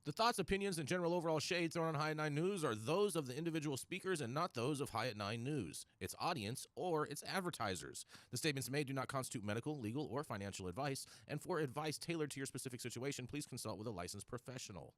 The thoughts, opinions, and general overall shades thrown on Hiatt 9 News are those of the individual speakers and not those of Hiatt 9 News, its audience, or its advertisers. The statements made do not constitute medical, legal, or financial advice, and for advice tailored to your specific situation, please consult with a licensed professional.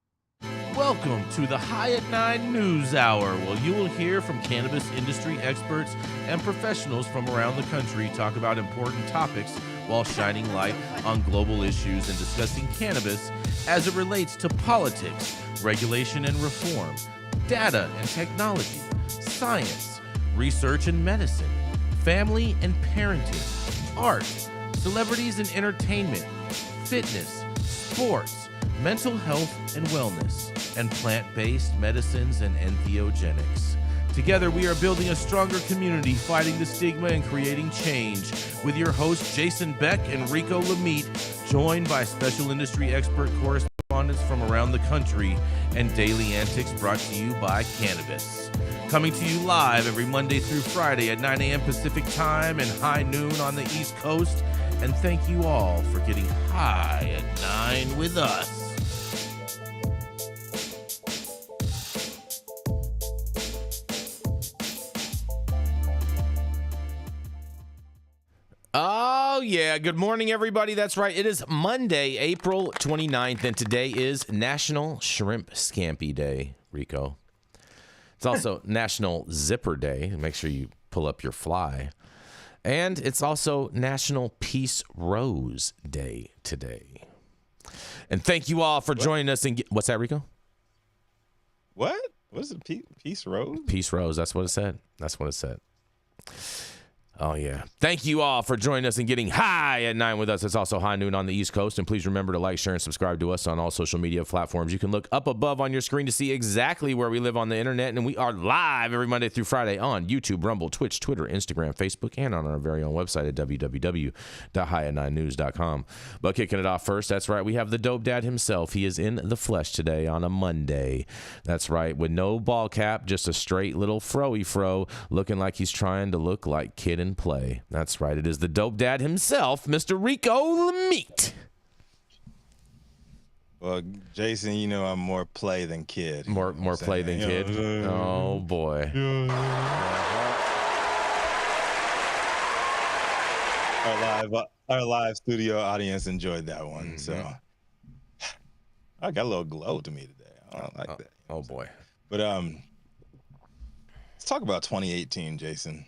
Welcome to the Hiatt 9 News Hour, where you will hear from cannabis industry experts and professionals from around the country talk about important topics while shining light on global issues and discussing cannabis as it relates to politics, regulation and reform, data and technology, science, research and medicine, family and parenting, art, celebrities and entertainment, fitness, sports, mental health and wellness, and plant-based medicines and entheogenics. Together, we are building a stronger community, fighting the stigma and creating change. With your hosts, Jason Beck and Rico Lamitte, joined by special industry expert correspondents from around the country, and daily antics brought to you by Cannabis. Coming to you live every Monday through Friday at 9 a.m. Pacific Time and high noon on the East Coast. And thank you all for getting high at 9 with us. Oh, yeah. Good morning, everybody. That's right. It is Monday, April 29th, and today is National Shrimp Scampi Day, Rico. It's also National Zipper Day. Make sure you pull up your fly. And it's also National Peace Rose Day today. And thank you all for joining us. What's that, Rico? What? What is it? Peace Rose? Peace Rose. That's what it said. That's what it said. Oh, yeah. Thank you all for joining us and getting high at 9 with us. It's also high noon on the East Coast. And please remember to like, share, and subscribe to us on all social media platforms. You can look up above on your screen to see exactly where we live on the internet. And we are live every Monday through Friday on YouTube, Rumble, Twitch, Twitter, Instagram, Facebook, and on our very own website at www.hiatt9news.com. But kicking it off first, that's right, we have the dope dad himself. He is in the flesh today on a Monday. That's right, with no ball cap, just a straight little fro-y fro, looking like he's trying to look like Kid and Play. That's right. It is the dope dad himself, Mr. Rico Lamitte. Well, Jason, you know I'm more play than kid. More play than kid. Oh boy. Our live studio audience enjoyed that one. So I got a little glow to me today. I don't like that. Oh boy. But let's talk about 2018, Jason.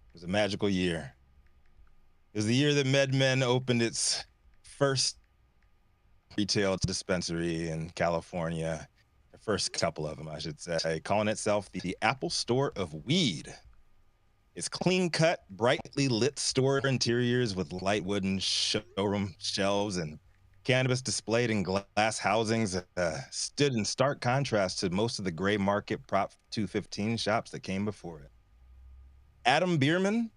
It was a magical year. It was the year that MedMen opened its first retail dispensary in California. The first couple of them, I should say, calling itself the Apple Store of Weed. Its clean-cut, brightly lit store interiors with light wooden showroom shelves and cannabis displayed in glass housings stood in stark contrast to most of the gray market Prop 215 shops that came before it. Adam Bierman,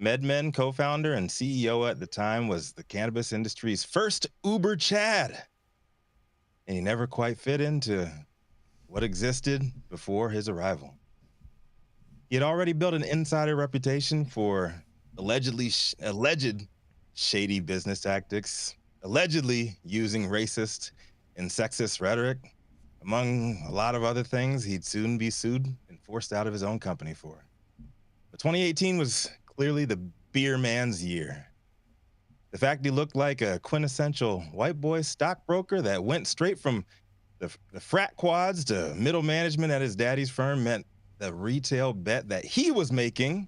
MedMen co-founder and CEO at the time, was the cannabis industry's first Uber Chad. And he never quite fit into what existed before his arrival. He had already built an insider reputation for alleged shady business tactics, allegedly using racist and sexist rhetoric, among a lot of other things he'd soon be sued and forced out of his own company for. But 2018 was clearly the beer man's year. The fact he looked like a quintessential white boy stockbroker that went straight from the frat quads to middle management at his daddy's firm meant the retail bet that he was making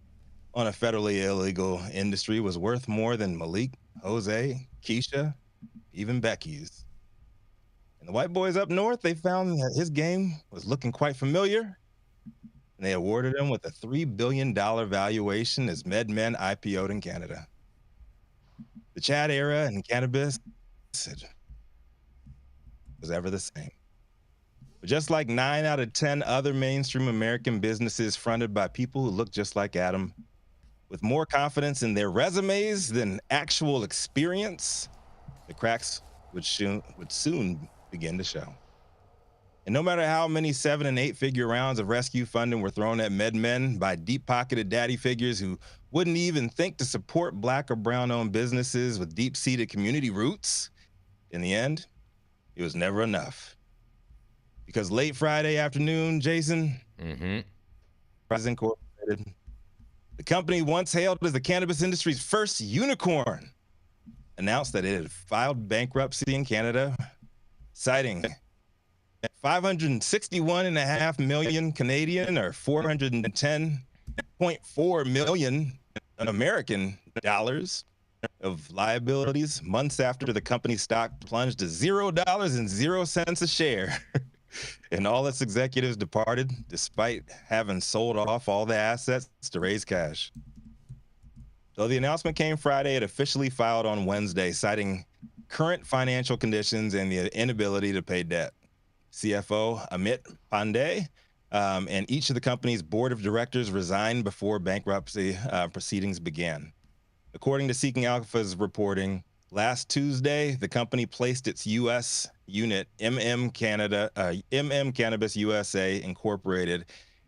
on a federally illegal industry was worth more than Malik, Jose, Keisha, even Becky's. And the white boys up north, they found that his game was looking quite familiar, and they awarded him with a $3 billion valuation as MedMen IPO'd in Canada. The Chad era in cannabis was ever the same. But just like 9 out of 10 other mainstream American businesses fronted by people who look just like Adam, with more confidence in their resumes than actual experience, the cracks would soon begin to show. And no matter how many 7- and 8-figure rounds of rescue funding were thrown at MedMen by deep-pocketed daddy figures who wouldn't even think to support Black or brown-owned businesses with deep-seated community roots, in the end, it was never enough. Because late Friday afternoon, Jason, President Incorporated, the company once hailed as the cannabis industry's first unicorn, announced that it had filed bankruptcy in Canada, citing 561.5 million Canadian or 410.4 million American dollars of liabilities months after the company's stock plunged to $0.00 a share. And all its executives departed despite having sold off all the assets to raise cash. Though the announcement came Friday, it officially filed on Wednesday, citing current financial conditions and the inability to pay debt. CFO Amit Pandey and each of the company's board of directors resigned before bankruptcy proceedings began. According to Seeking Alpha's reporting, last Tuesday, the company placed its U.S. unit, MM Cannabis USA Incorporated,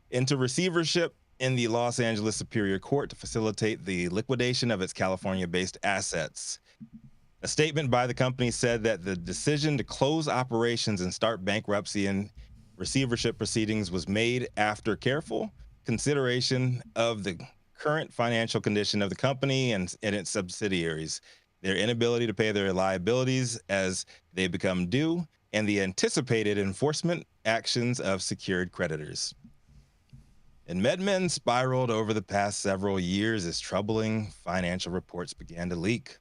into receivership in the Los Angeles Superior Court to facilitate the liquidation of its California-based assets. A statement by the company said that the decision to close operations and start bankruptcy and receivership proceedings was made after careful consideration of the current financial condition of the company and its subsidiaries, their inability to pay their liabilities as they become due, and the anticipated enforcement actions of secured creditors. And MedMen spiraled over the past several years as troubling financial reports began to leak.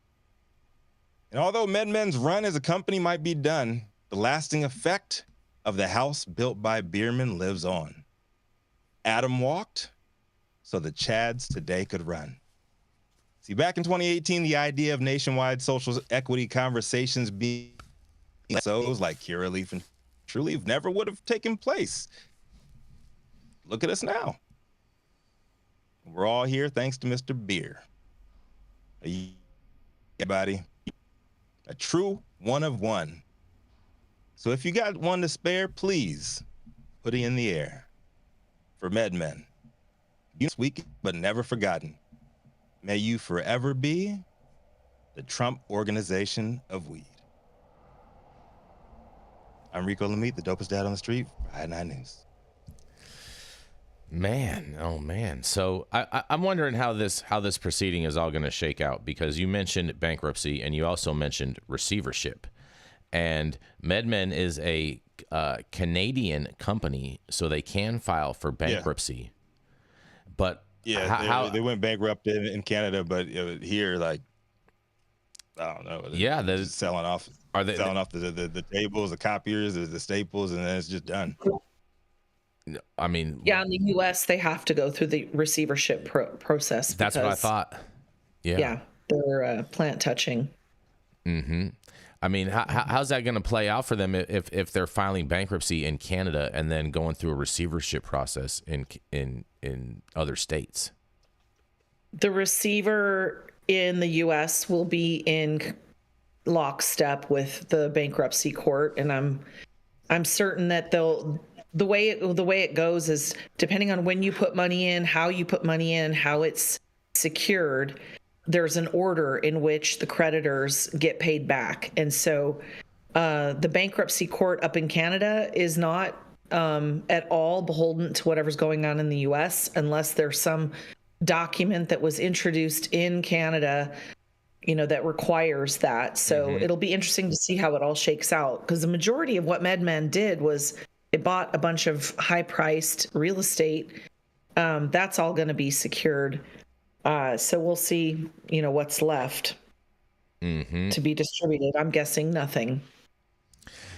And although MedMen's run as a company might be done, the lasting effect of the house built by Bierman lives on. Adam walked so the Chads today could run. See, back in 2018, the idea of nationwide social equity conversations being so's like Curaleaf and Truleaf never would have taken place. Look at us now. We're all here thanks to Mr. Beer. Everybody, a true one of one. So if you got one to spare, please put it in the air. For MedMen, this week but never forgotten. May you forever be the Trump Organization of Weed. I'm Rico Lamitte, the dopest dad on the street for Hiatt 9 News. Man, oh man. So I'm wondering how this proceeding is all going to shake out, because you mentioned bankruptcy and you also mentioned receivership, and MedMen is a Canadian company, so they can file for bankruptcy. Yeah. But yeah, they went bankrupt in Canada, but here, like, I don't know. Yeah, they're selling off. Are they selling off the tables, the copiers, the staples, and then it's just done? I mean, yeah, in the U.S., they have to go through the receivership process. That's what I thought. Yeah, they're plant touching. Mm-hmm. I mean, how's that going to play out for them if they're filing bankruptcy in Canada and then going through a receivership process in other states? The receiver in the U.S. will be in lockstep with the bankruptcy court, and I'm certain that the way it goes is depending on when you put money in, how you put money in, how it's secured. There's an order in which the creditors get paid back. And so the bankruptcy court up in Canada is not at all beholden to whatever's going on in the U.S. unless there's some document that was introduced in Canada, that requires that. So it'll be interesting to see how it all shakes out, because the majority of what MedMen did was it bought a bunch of high-priced real estate. That's all going to be secured. So we'll see, what's left to be distributed. I'm guessing nothing.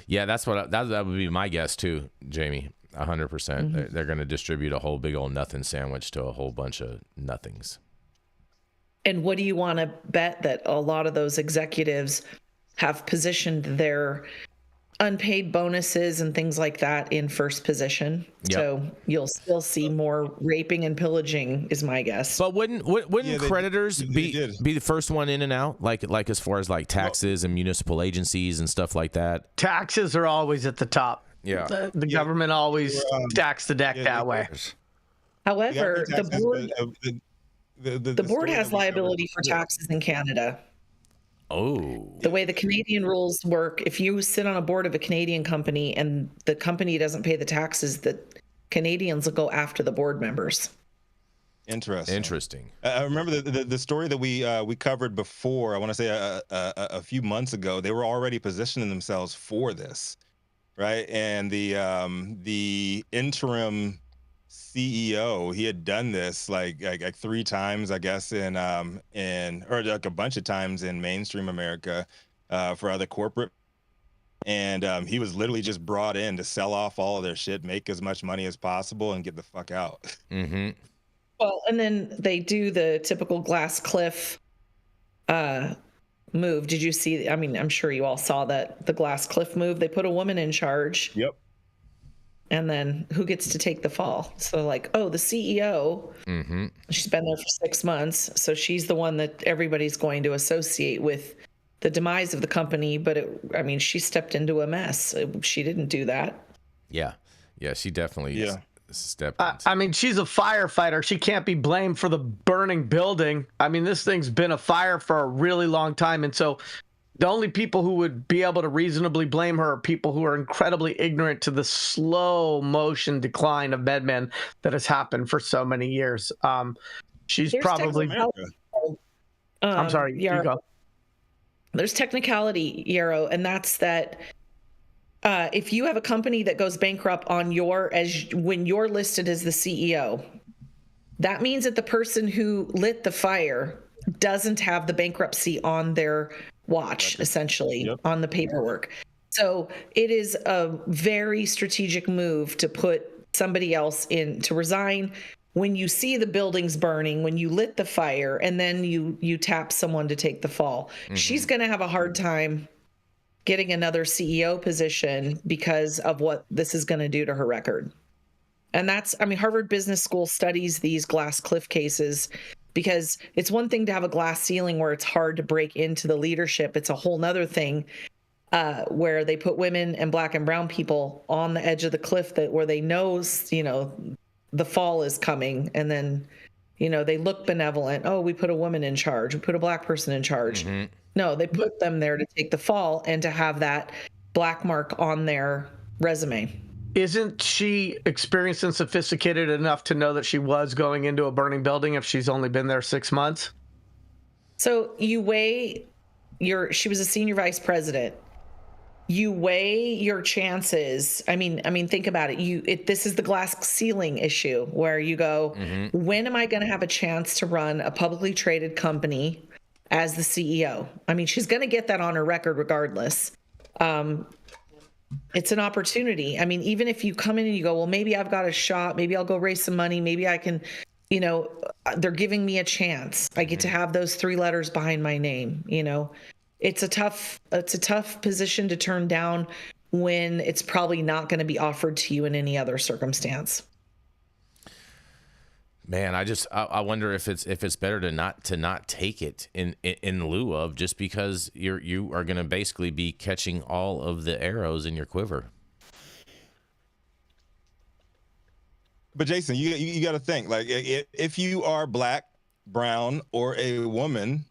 Yeah, that would be my guess too, Jamie. 100%. They're going to distribute a whole big old nothing sandwich to a whole bunch of nothings. And what do you want to bet that a lot of those executives have positioned their unpaid bonuses and things like that in first position? Yep. So you'll still see more raping and pillaging, is my guess. But wouldn't creditors be the first one in and out, like as far as like taxes and municipal agencies and stuff like that? Taxes are always at the top. Yeah, the government always stacks the deck that way. However, the board has liability for taxes in Canada. Oh. The way the Canadian rules work, if you sit on a board of a Canadian company and the company doesn't pay the taxes, that Canadians will go after the board members. Interesting. I remember the story that we covered before. I want to say a few months ago. They were already positioning themselves for this, right? And the interim CEO, he had done this like 3 times, I guess, or like a bunch of times in mainstream America for other corporate. And he was literally just brought in to sell off all of their shit, make as much money as possible, and get the fuck out. Mm-hmm. Well, and then they do the typical glass cliff move. Did you see? I mean, I'm sure you all saw that, the glass cliff move. They put a woman in charge. Yep. And then who gets to take the fall? So like, oh, the CEO, she's been there for 6 months. So she's the one that everybody's going to associate with the demise of the company. But she stepped into a mess. She didn't do that. Yeah. Yeah. She definitely stepped. I mean, she's a firefighter. She can't be blamed for the burning building. I mean, this thing's been a fire for a really long time. And so the only people who would be able to reasonably blame her are people who are incredibly ignorant to the slow motion decline of MedMen that has happened for so many years. She's probably. I'm sorry, Yarrow, you go. There's technicality, Yarrow, and that's that. If you have a company that goes bankrupt when you're listed as the CEO, that means that the person who lit the fire doesn't have the bankruptcy on their watch, essentially, on the paperwork. So it is a very strategic move to put somebody else in to resign when you see the buildings burning, when you lit the fire, and then you tap someone to take the fall. She's going to have a hard time getting another CEO position because of what this is going to do to her record. And Harvard Business School studies these glass cliff cases because it's one thing to have a glass ceiling where it's hard to break into the leadership. It's a whole nother thing where they put women and black and brown people on the edge of the cliff where they know, the fall is coming. And then, they look benevolent. Oh, we put a woman in charge. We put a black person in charge. No, they put them there to take the fall and to have that black mark on their resume. Isn't she experienced and sophisticated enough to know that she was going into a burning building if she's only been there 6 months? So you weigh she was a senior vice president. You weigh your chances. I mean, think about it. This is the glass ceiling issue where you go, when am I going to have a chance to run a publicly traded company as the CEO? I mean, she's going to get that on her record regardless. It's an opportunity. I mean, even if you come in and you go, well, maybe I've got a shot, maybe I'll go raise some money, maybe I can, they're giving me a chance. I get to have those 3 letters behind my name. It's a tough position to turn down when it's probably not going to be offered to you in any other circumstance. Man, I wonder if it's better to not take it in lieu of, just because you are going to basically be catching all of the arrows in your quiver. But Jason, you got to think, like, if you are black, brown, or a woman,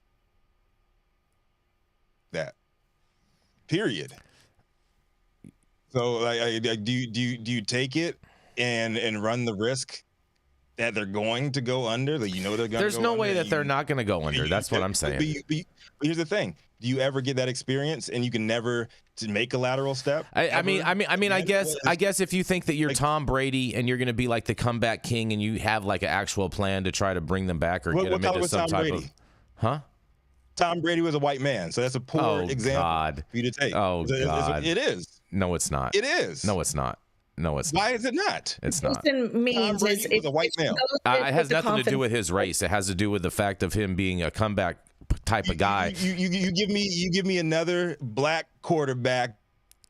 that period. So like do you take it and run the risk that they're going to go under? Like, they're going to There's go no under, way that they're not going to go under. That's what I'm saying. But here's the thing. Do you ever get that experience and you can never to make a lateral step? I guess if you think that you're Tom Brady and you're going to be like the comeback king and you have like an actual plan to try to bring them back or get them into some type of... Huh? Tom Brady was a white man, so that's a poor example for you to take. Oh, God. It is. No, it's not. It is. No, it's not. No, it's Why is it not? It's not. Tom Brady was a white male. It has nothing to do with his race. It has to do with the fact of him being a comeback type of guy. You give me another black quarterback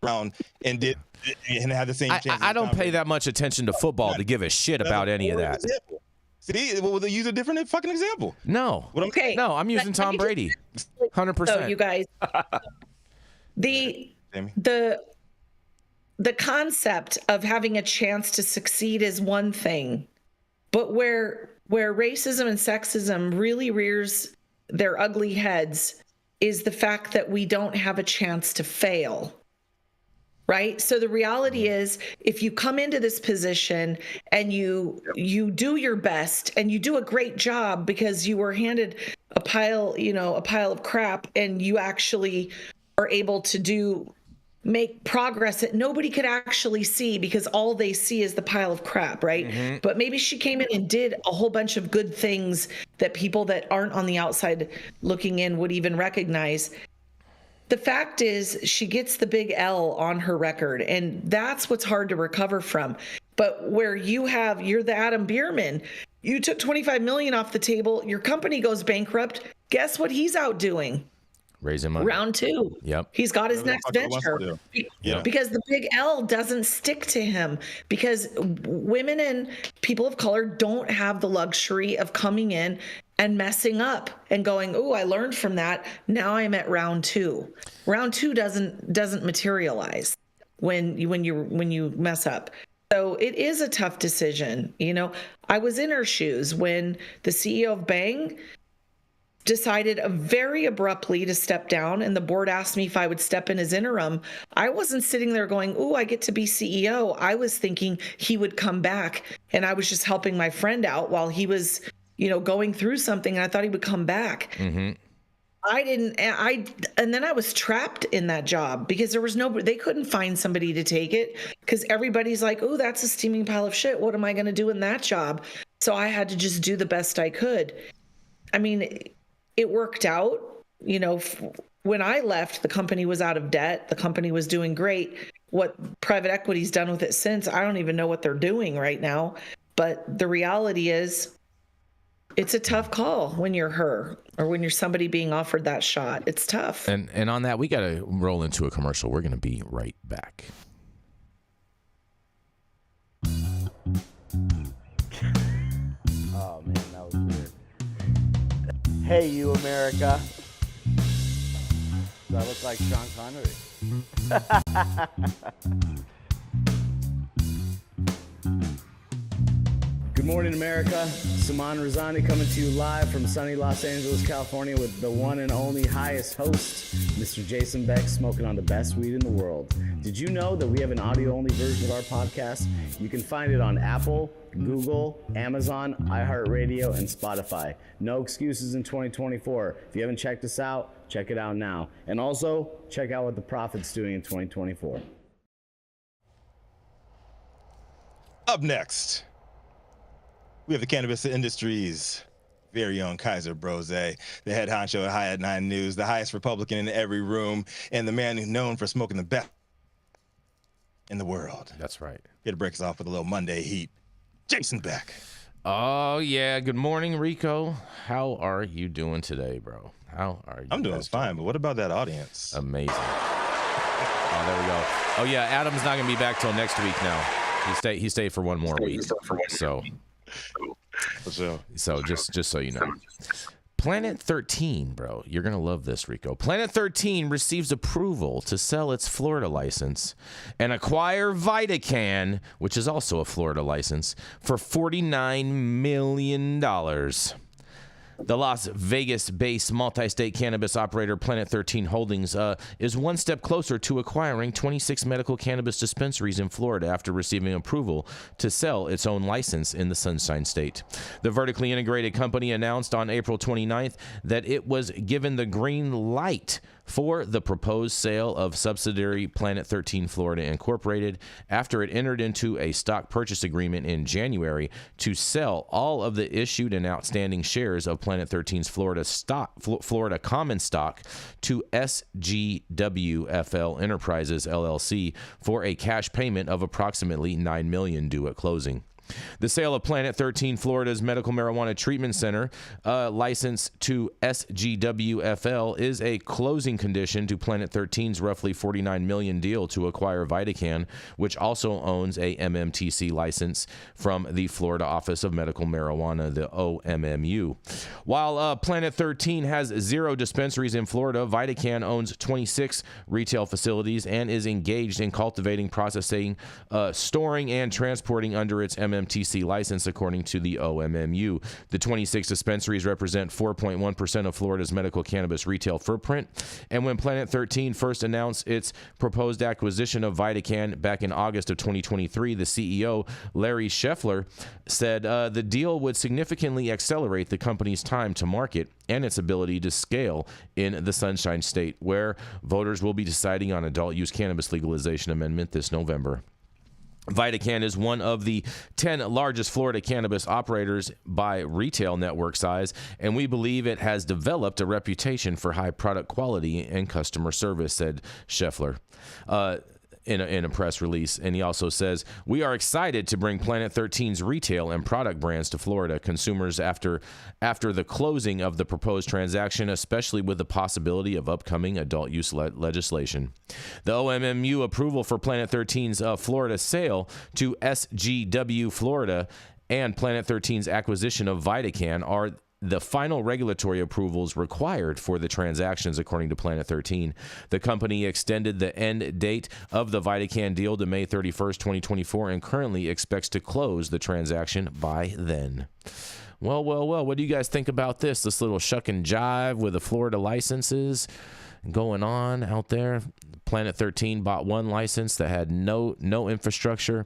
around and had the same chance. I don't pay that much attention to football to give a shit about any of that. Example. See, well, they use a different fucking example. No. Okay. No, I'm using Tom Brady. 100%. So you guys, the concept of having a chance to succeed is one thing, but where racism and sexism really rears their ugly heads is the fact that we don't have a chance to fail. Right? So the reality is, if you come into this position and you do your best and you do a great job because you were handed a pile of crap, and you actually are able to make progress that nobody could actually see because all they see is the pile of crap, right? Mm-hmm. But maybe she came in and did a whole bunch of good things that people that aren't on the outside looking in would even recognize. The fact is, she gets the big L on her record, and that's what's hard to recover from. But where you're the Adam Bierman, you took $25 million off the table, your company goes bankrupt. Guess what he's out doing? Raising money. Round 2. Yep. He's got his next venture. Yep. Because the big L doesn't stick to him, because women and people of color don't have the luxury of coming in and messing up and going, "Oh, I learned from that. Now I'm at round 2." Round 2 doesn't materialize when you mess up. So it is a tough decision. I was in her shoes when the CEO of Bang decided very abruptly to step down, and the board asked me if I would step in as interim. I wasn't sitting there going, "Oh, I get to be CEO." I was thinking he would come back, and I was just helping my friend out while he was going through something, and I thought he would come back. Mm-hmm. And then I was trapped in that job because they couldn't find somebody to take it because everybody's like, "Oh, that's a steaming pile of shit. What am I going to do in that job?" So I had to just do the best I could. I mean, it worked out. When I left, the company was out of debt. The company was doing great. What private equity's done with it since, I don't even know what they're doing right now. But the reality is, it's a tough call when you're her or when you're somebody being offered that shot. It's tough. And on that, we got to roll into a commercial. We're going to be right back. Oh, man, that was weird. Hey, you, America. Do I look like Sean Connery? Good morning, America. Saman Razani coming to you live from sunny Los Angeles, California with the one and only highest host, Mr. Jason Beck, smoking on the best weed in the world. Did you know that we have an audio-only version of our podcast? You can find it on Apple, Google, Amazon, iHeartRadio, and Spotify. No excuses in 2024. If you haven't checked us out, check it out now. And also, check out what the Prophet's doing in 2024. Up next, we have the cannabis industry's very own Kaiser Brose, the head honcho at Hiatt 9 News, the highest Republican in every room, and the man who's known for smoking the best in the world. That's right. Here to break us off with a little Monday heat, Jason Beck. Oh, yeah. Good morning, Rico. How are you doing today, bro? How are you? I'm doing fine, but what about that audience? Amazing. Oh, there we go. Oh, yeah. Adam's not going to be back till next week now. He stayed for one more week. So just so you know. Planet 13, bro. You're going to love this, Rico. Planet 13 receives approval to sell its Florida license and acquire VitaCann, which is also a Florida license, for $49 million. The Las Vegas-based multi-state cannabis operator Planet 13 Holdings is one step closer to acquiring 26 medical cannabis dispensaries in Florida after receiving approval to sell its own license in the Sunshine State. The vertically integrated company announced on April 29th that it was given the green light for the proposed sale of subsidiary Planet 13 Florida Incorporated after it entered into a stock purchase agreement in January to sell all of the issued and outstanding shares of Planet 13's Florida common stock to SGWFL Enterprises LLC for a cash payment of approximately $9 million due at closing. The sale of Planet 13 Florida's Medical Marijuana Treatment Center license to SGWFL is a closing condition to Planet 13's roughly $49 million deal to acquire VitaCann, which also owns a MMTC license from the Florida Office of Medical Marijuana, the OMMU. While Planet 13 has 0 dispensaries in Florida, VitaCann owns 26 retail facilities and is engaged in cultivating, processing, storing, and transporting under its MMTC MMTC license, according to the OMMU. The 26 dispensaries represent 4.1% of Florida's medical cannabis retail footprint. And when Planet 13 first announced its proposed acquisition of VitaCann back in August of 2023, the CEO, Larry Scheffler, said the deal would significantly accelerate the company's time to market and its ability to scale in the Sunshine State, where voters will be deciding on adult use cannabis legalization amendment this November. VitaCann is one of the 10 largest Florida cannabis operators by retail network size, and we believe it has developed a reputation for high product quality and customer service, said Scheffler. In a press release. And he also says, we are excited to bring Planet 13's retail and product brands to Florida consumers after the closing of the proposed transaction, especially with the possibility of upcoming adult use legislation. The OMMU approval for Planet 13's Florida sale to SGW Florida and Planet 13's acquisition of VitaCann are the final regulatory approvals required for the transactions, according to Planet 13. The company extended the end date of the VitaCann deal to May 31st, 2024, and currently expects to close the transaction by then. Well, what do you guys think about this little shuck and jive with the Florida licenses going on out there? Planet 13 bought one license that had no infrastructure,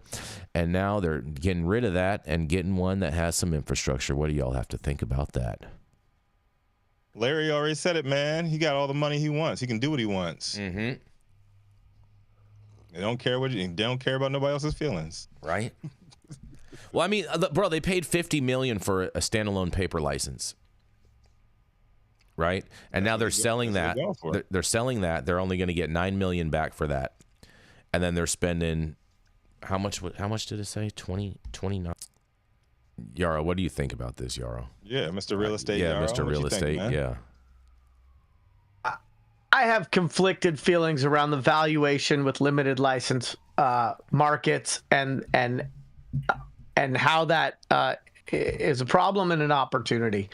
and now they're getting rid of that and getting one that has some infrastructure. What do y'all have to think about that? Larry already said it, man. He got all the money he wants. He can do what he wants. Mm-hmm. They don't care they don't care about nobody else's feelings, right? Well, I mean, bro, they paid $50 million for a standalone paper license. Right, and now they're selling that. They're selling that. They're only going to get $9 million back for that, and then they're spending how much? How much did it say? 29. Yarrow, what do you think about this, Yarrow? Yeah, Mr. Real Estate. Yeah, Yarrow, Mr. Real Estate. Yeah. I have conflicted feelings around the valuation with limited license markets and how that is a problem and an opportunity.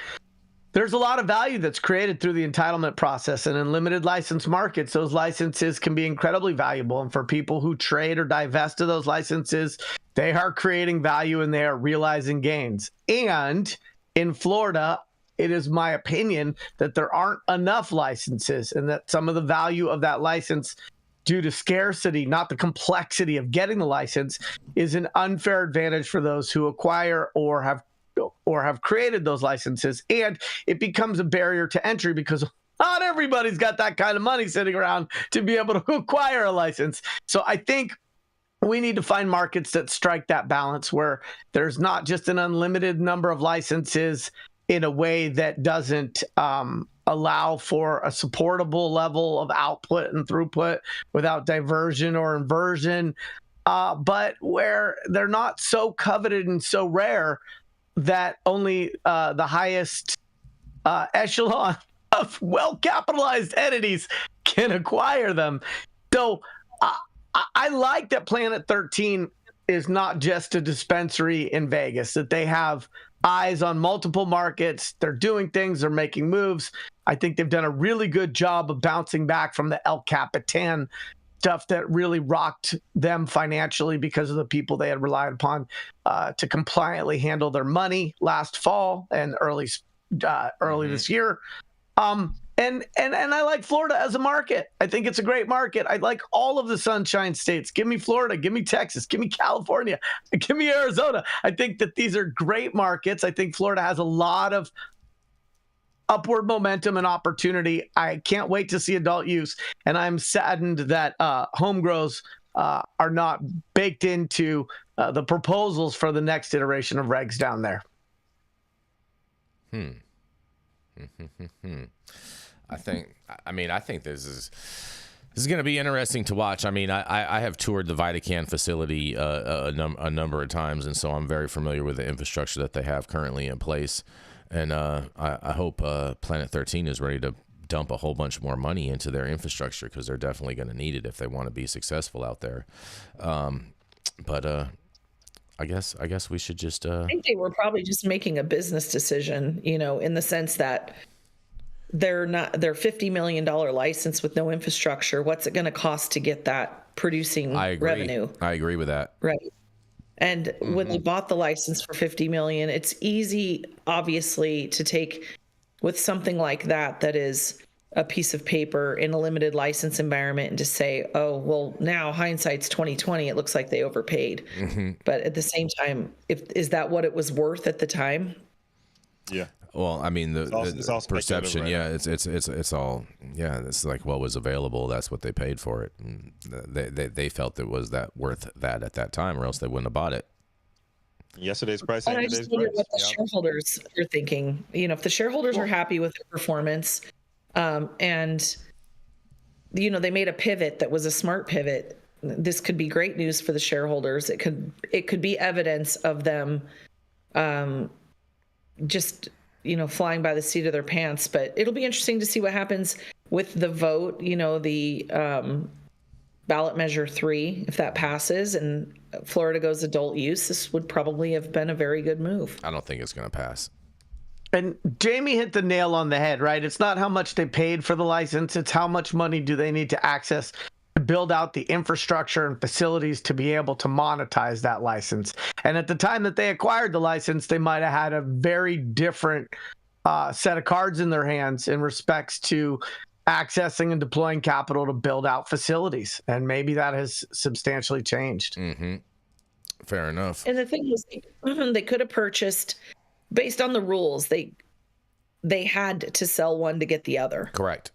There's a lot of value that's created through the entitlement process, and in limited license markets, those licenses can be incredibly valuable. And for people who trade or divest of those licenses, they are creating value and they are realizing gains. And in Florida, it is my opinion that there aren't enough licenses, and that some of the value of that license, due to scarcity, not the complexity of getting the license, is an unfair advantage for those who acquire or have created those licenses, and it becomes a barrier to entry because not everybody's got that kind of money sitting around to be able to acquire a license. So I think we need to find markets that strike that balance where there's not just an unlimited number of licenses in a way that doesn't allow for a supportable level of output and throughput without diversion or inversion, but where they're not so coveted and so rare that only the highest echelon of well-capitalized entities can acquire them. So I like that Planet 13 is not just a dispensary in Vegas, that they have eyes on multiple markets. They're doing things. They're making moves. I think they've done a really good job of bouncing back from the El Capitan stuff that really rocked them financially because of the people they had relied upon to compliantly handle their money last fall and early this year. And I like Florida as a market. I think it's a great market. I like all of the Sunshine States. Give me Florida. Give me Texas. Give me California. Give me Arizona. I think that these are great markets. I think Florida has a lot of upward momentum and opportunity. I can't wait to see adult use, and I'm saddened that home grows are not baked into the proposals for the next iteration of regs down there. I think this is going to be interesting to watch. I mean, I have toured the VitaCann facility a number of times, and so I'm very familiar with the infrastructure that they have currently in place. And I hope Planet 13 is ready to dump a whole bunch more money into their infrastructure, because they're definitely going to need it if they want to be successful out there. But I guess we should just. I think they were probably just making a business decision, in the sense that they're $50 million license with no infrastructure. What's it going to cost to get that producing revenue? I agree with that. Right. And when they bought the license for $50 million, it's easy, obviously, to take with something like that is a piece of paper in a limited license environment and to say, oh, well, now hindsight's 2020. It looks like they overpaid. But at the same time, is that what it was worth at the time? Yeah. Well, I mean, the all perception, right? yeah, it's all, yeah, it's like what was available. That's what they paid for it. And they felt it was that worth that at that time, or else they wouldn't have bought it. Yesterday's price And ain't I today's just wonder price. what the shareholders are thinking. If the shareholders are happy with their performance, and they made a pivot that was a smart pivot, this could be great news for the shareholders. It could be evidence of them just flying by the seat of their pants. But it'll be interesting to see what happens with the vote, the ballot measure 3, if that passes and Florida goes adult use. This would probably have been a very good move. I don't think it's going to pass. And Jamie hit the nail on the head, right? It's not how much they paid for the license. It's how much money do they need to access to build out the infrastructure and facilities to be able to monetize that license. And at the time that they acquired the license, they might have had a very different set of cards in their hands in respects to accessing and deploying capital to build out facilities. And maybe that has substantially changed. Fair enough. And the thing is, they could have purchased, based on the rules, they had to sell one to get the other. Correct.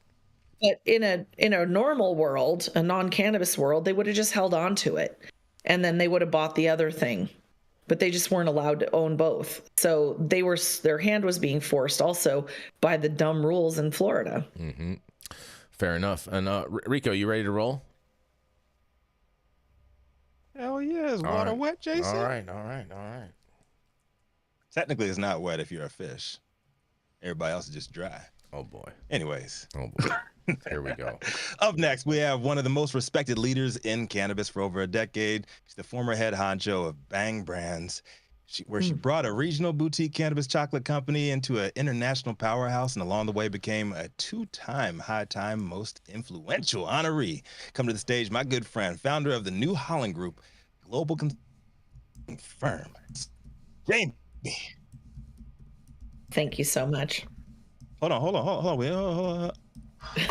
But in a normal world, a non-cannabis world, they would have just held on to it, and then they would have bought the other thing. But they just weren't allowed to own both. So their hand was being forced also by the dumb rules in Florida. Fair enough. And Rico, you ready to roll? Hell yeah, is water wet, Jason? All right. Technically, it's not wet if you're a fish. Everybody else is just dry. Oh boy. Anyways. Oh boy. Here we go. Up next, we have one of the most respected leaders in cannabis for over a decade. She's the former head honcho of Bang Brands, where she brought a regional boutique cannabis chocolate company into an international powerhouse, and along the way became a 2-time High Time Most Influential honoree. Come to the stage, my good friend, founder of the New Holland Group, global firm, Jamie. Thank you so much. Hold on. Wait, hold on. I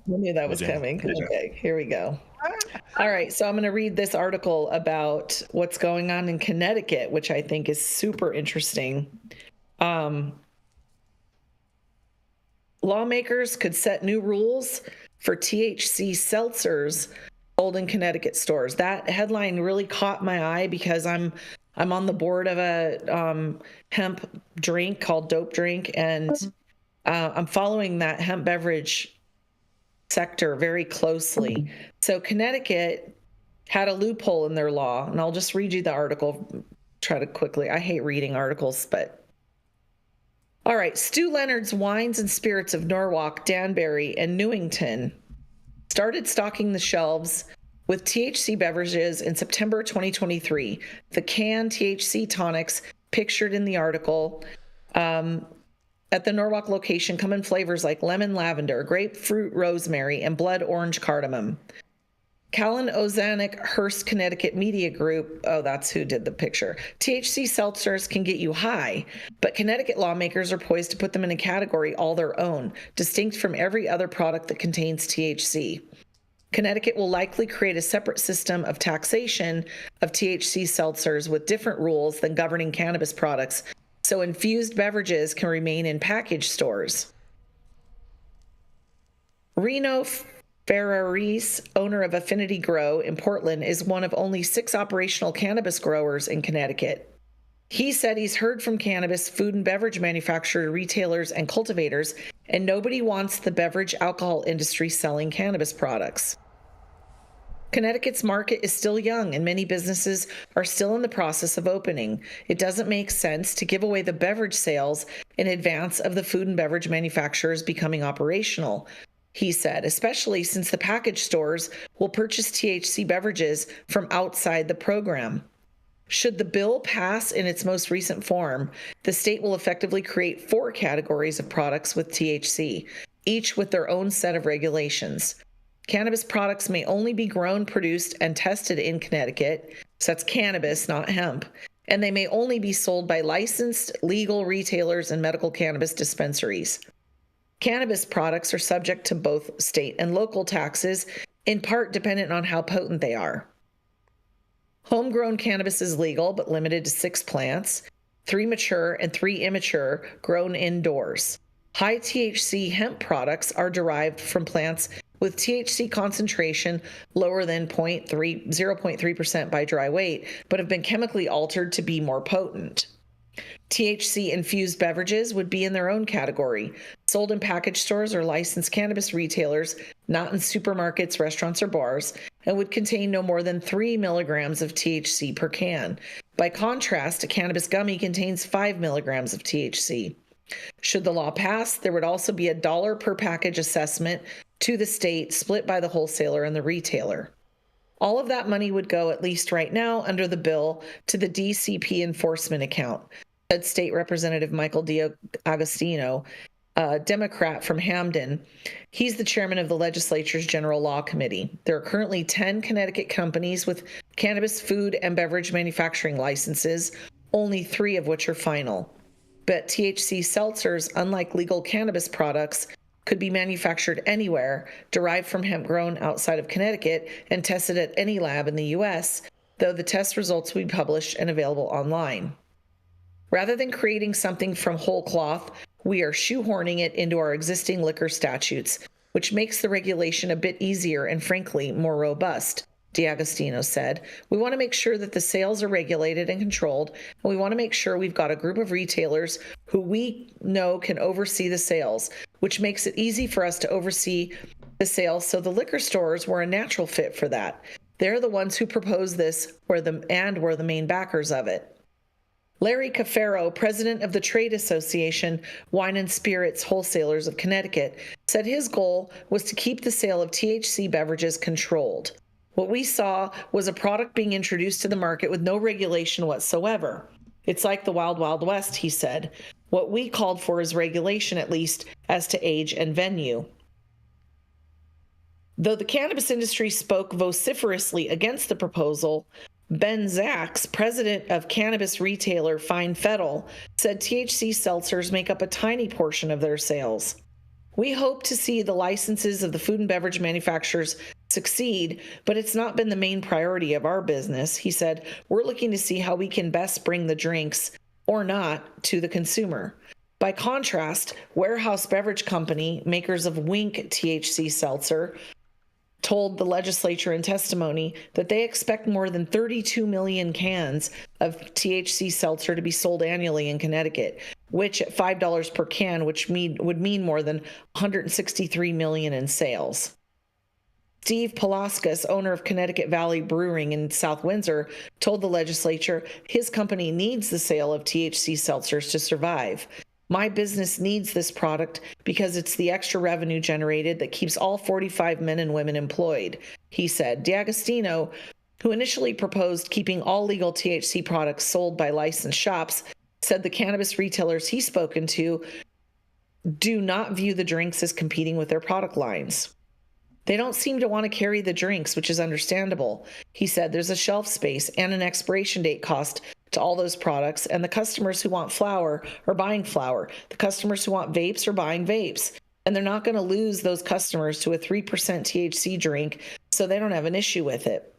knew that was coming. Okay, here we go. All right, so I'm going to read this article about what's going on in Connecticut, which I think is super interesting. Lawmakers could set new rules for THC Seltzers sold in Connecticut stores. That headline really caught my eye because I'm on the board of a hemp drink called Dope Drink, and I'm following that hemp beverage sector very closely. So Connecticut had a loophole in their law, and I'll just read you the article, try to quickly. I hate reading articles, but all right. Stu Leonard's Wines and Spirits of Norwalk, Danbury, and Newington started stocking the shelves with THC beverages in September 2023. The canned THC tonics pictured in the article at the Norwalk location come in flavors like lemon lavender, grapefruit rosemary, and blood orange cardamom. Callan Ozanek Hearst Connecticut Media Group, oh, that's who did the picture. THC seltzers can get you high, but Connecticut lawmakers are poised to put them in a category all their own, distinct from every other product that contains THC. Connecticut will likely create a separate system of taxation of THC seltzers with different rules than governing cannabis products, so infused beverages can remain in package stores. Reno Ferraris, owner of Affinity Grow in Portland, is one of only 6 operational cannabis growers in Connecticut. He said he's heard from cannabis, food and beverage manufacturers, retailers, and cultivators, and nobody wants the beverage alcohol industry selling cannabis products. Connecticut's market is still young, and many businesses are still in the process of opening. It doesn't make sense to give away the beverage sales in advance of the food and beverage manufacturers becoming operational, he said, especially since the package stores will purchase THC beverages from outside the program. Should the bill pass in its most recent form, the state will effectively create 4 categories of products with THC, each with their own set of regulations. Cannabis products may only be grown, produced, and tested in Connecticut. So that's cannabis, not hemp. And they may only be sold by licensed legal retailers and medical cannabis dispensaries. Cannabis products are subject to both state and local taxes, in part dependent on how potent they are. Homegrown cannabis is legal, but limited to 6 plants, 3 mature and 3 immature, grown indoors. High THC hemp products are derived from plants with THC concentration lower than 0.3% by dry weight, but have been chemically altered to be more potent. THC-infused beverages would be in their own category, sold in package stores or licensed cannabis retailers, not in supermarkets, restaurants, or bars, and would contain no more than 3 milligrams of THC per can. By contrast, a cannabis gummy contains 5 milligrams of THC. Should the law pass, there would also be a $1 per package assessment to the state, split by the wholesaler and the retailer. All of that money would go, at least right now, under the bill, to the DCP enforcement account, said State Representative Michael D'Agostino, a Democrat from Hamden. He's the chairman of the legislature's General Law Committee. There are currently 10 Connecticut companies with cannabis food and beverage manufacturing licenses, only 3 of which are final. But THC seltzers, unlike legal cannabis products, could be manufactured anywhere, derived from hemp grown outside of Connecticut, and tested at any lab in the U.S., though the test results will be published and available online. Rather than creating something from whole cloth, we are shoehorning it into our existing liquor statutes, which makes the regulation a bit easier and, frankly, more robust, D'Agostino said. We want to make sure that the sales are regulated and controlled, and we want to make sure we've got a group of retailers who we know can oversee the sales, which makes it easy for us to oversee the sales, so the liquor stores were a natural fit for that. They're the ones who proposed this were the main backers of it. Larry Cafaro, president of the trade association Wine and Spirits Wholesalers of Connecticut, said his goal was to keep the sale of THC beverages controlled. What we saw was a product being introduced to the market with no regulation whatsoever. It's like the Wild Wild West, he said. What we called for is regulation, at least as to age and venue. Though the cannabis industry spoke vociferously against the proposal, Ben Zaks, president of cannabis retailer Fine Fettle, said THC seltzers make up a tiny portion of their sales. We hope to see the licenses of the food and beverage manufacturers succeed, but it's not been the main priority of our business, he said. We're looking to see how we can best bring the drinks, or not, to the consumer. By contrast, Warehouse Beverage Company, makers of Wink THC Seltzer, told the legislature in testimony that they expect more than 32 million cans of THC seltzer to be sold annually in Connecticut, which at $5 per can, would mean more than 163 million in sales. Steve Palaskis, owner of Connecticut Valley Brewing in South Windsor, told the legislature his company needs the sale of THC seltzers to survive. My business needs this product because it's the extra revenue generated that keeps all 45 men and women employed, he said. D'Agostino, who initially proposed keeping all legal THC products sold by licensed shops, said the cannabis retailers he's spoken to do not view the drinks as competing with their product lines. They don't seem to want to carry the drinks, which is understandable. He said there's a shelf space and an expiration date cost to all those products, and the customers who want flower are buying flower. The customers who want vapes are buying vapes, and they're not going to lose those customers to a 3% THC drink, so they don't have an issue with it.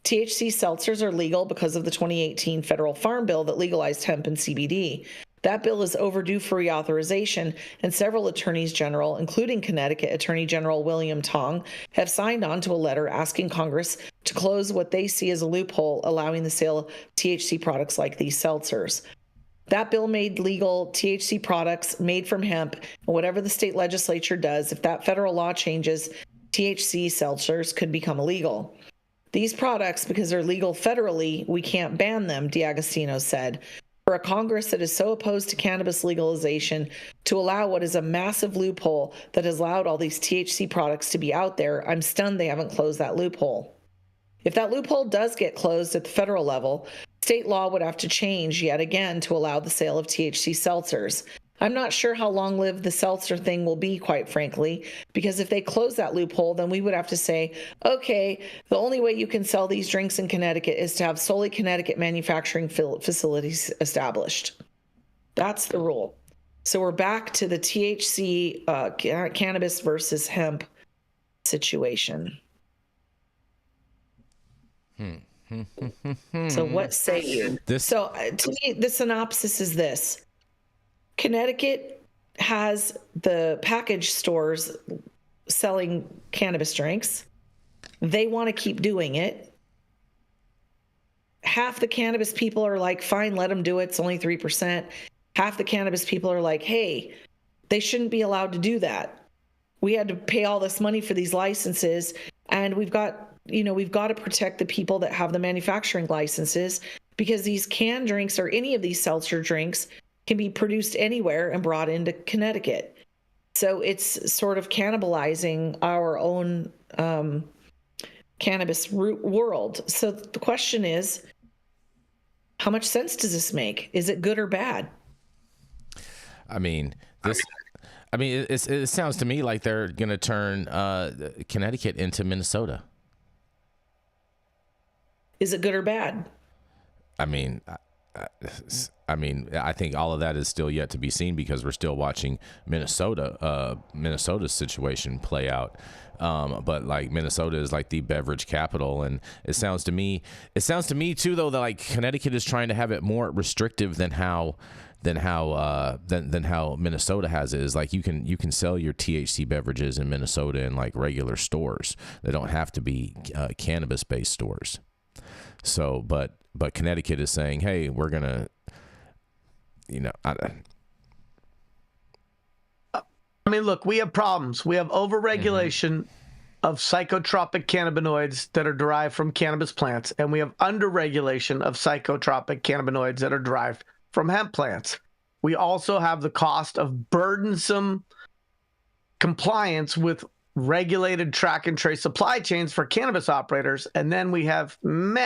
THC seltzers are legal because of the 2018 federal farm bill that legalized hemp and CBD. That bill is overdue for reauthorization, and several attorneys general, including Connecticut Attorney General William Tong, have signed on to a letter asking Congress to close what they see as a loophole allowing the sale of THC products like these seltzers. That bill made legal THC products made from hemp, and whatever the state legislature does, if that federal law changes, THC seltzers could become illegal. These products, because they're legal federally, we can't ban them, D'Agostino said. For a Congress that is so opposed to cannabis legalization to allow what is a massive loophole that has allowed all these THC products to be out there, I'm stunned they haven't closed that loophole. If that loophole does get closed at the federal level, state law would have to change yet again to allow the sale of THC seltzers. I'm not sure how long-lived the seltzer thing will be, quite frankly, because if they close that loophole, then we would have to say, okay, the only way you can sell these drinks in Connecticut is to have solely Connecticut manufacturing facilities established. That's the rule. So we're back to the THC cannabis versus hemp situation. So what say you? So to me, the synopsis is this. Connecticut has the package stores selling cannabis drinks. They want to keep doing it. Half the cannabis people are like, fine, let them do it. It's only 3%. Half the cannabis people are like, hey, they shouldn't be allowed to do that. We had to pay all this money for these licenses, and we've got to protect the people that have the manufacturing licenses, because these canned drinks or any of these seltzer drinks can be produced anywhere and brought into Connecticut. So it's sort of cannibalizing our own cannabis world. So the question is, how much sense does this make? Is it good or bad? It sounds to me like they're going to turn Connecticut into Minnesota. Is it good or bad? I think all of that is still yet to be seen, because we're still watching Minnesota's situation play out. But like Minnesota is like the beverage capital, and it sounds to me too, though, that like Connecticut is trying to have it more restrictive than how Minnesota has it. Is like you can sell your THC beverages in Minnesota in like regular stores. They don't have to be cannabis based stores. So, but Connecticut is saying, hey, we're gonna, look, we have problems. We have overregulation of psychotropic cannabinoids that are derived from cannabis plants, and we have underregulation of psychotropic cannabinoids that are derived from hemp plants. We also have the cost of burdensome compliance with regulated track and trace supply chains for cannabis operators, and then we have when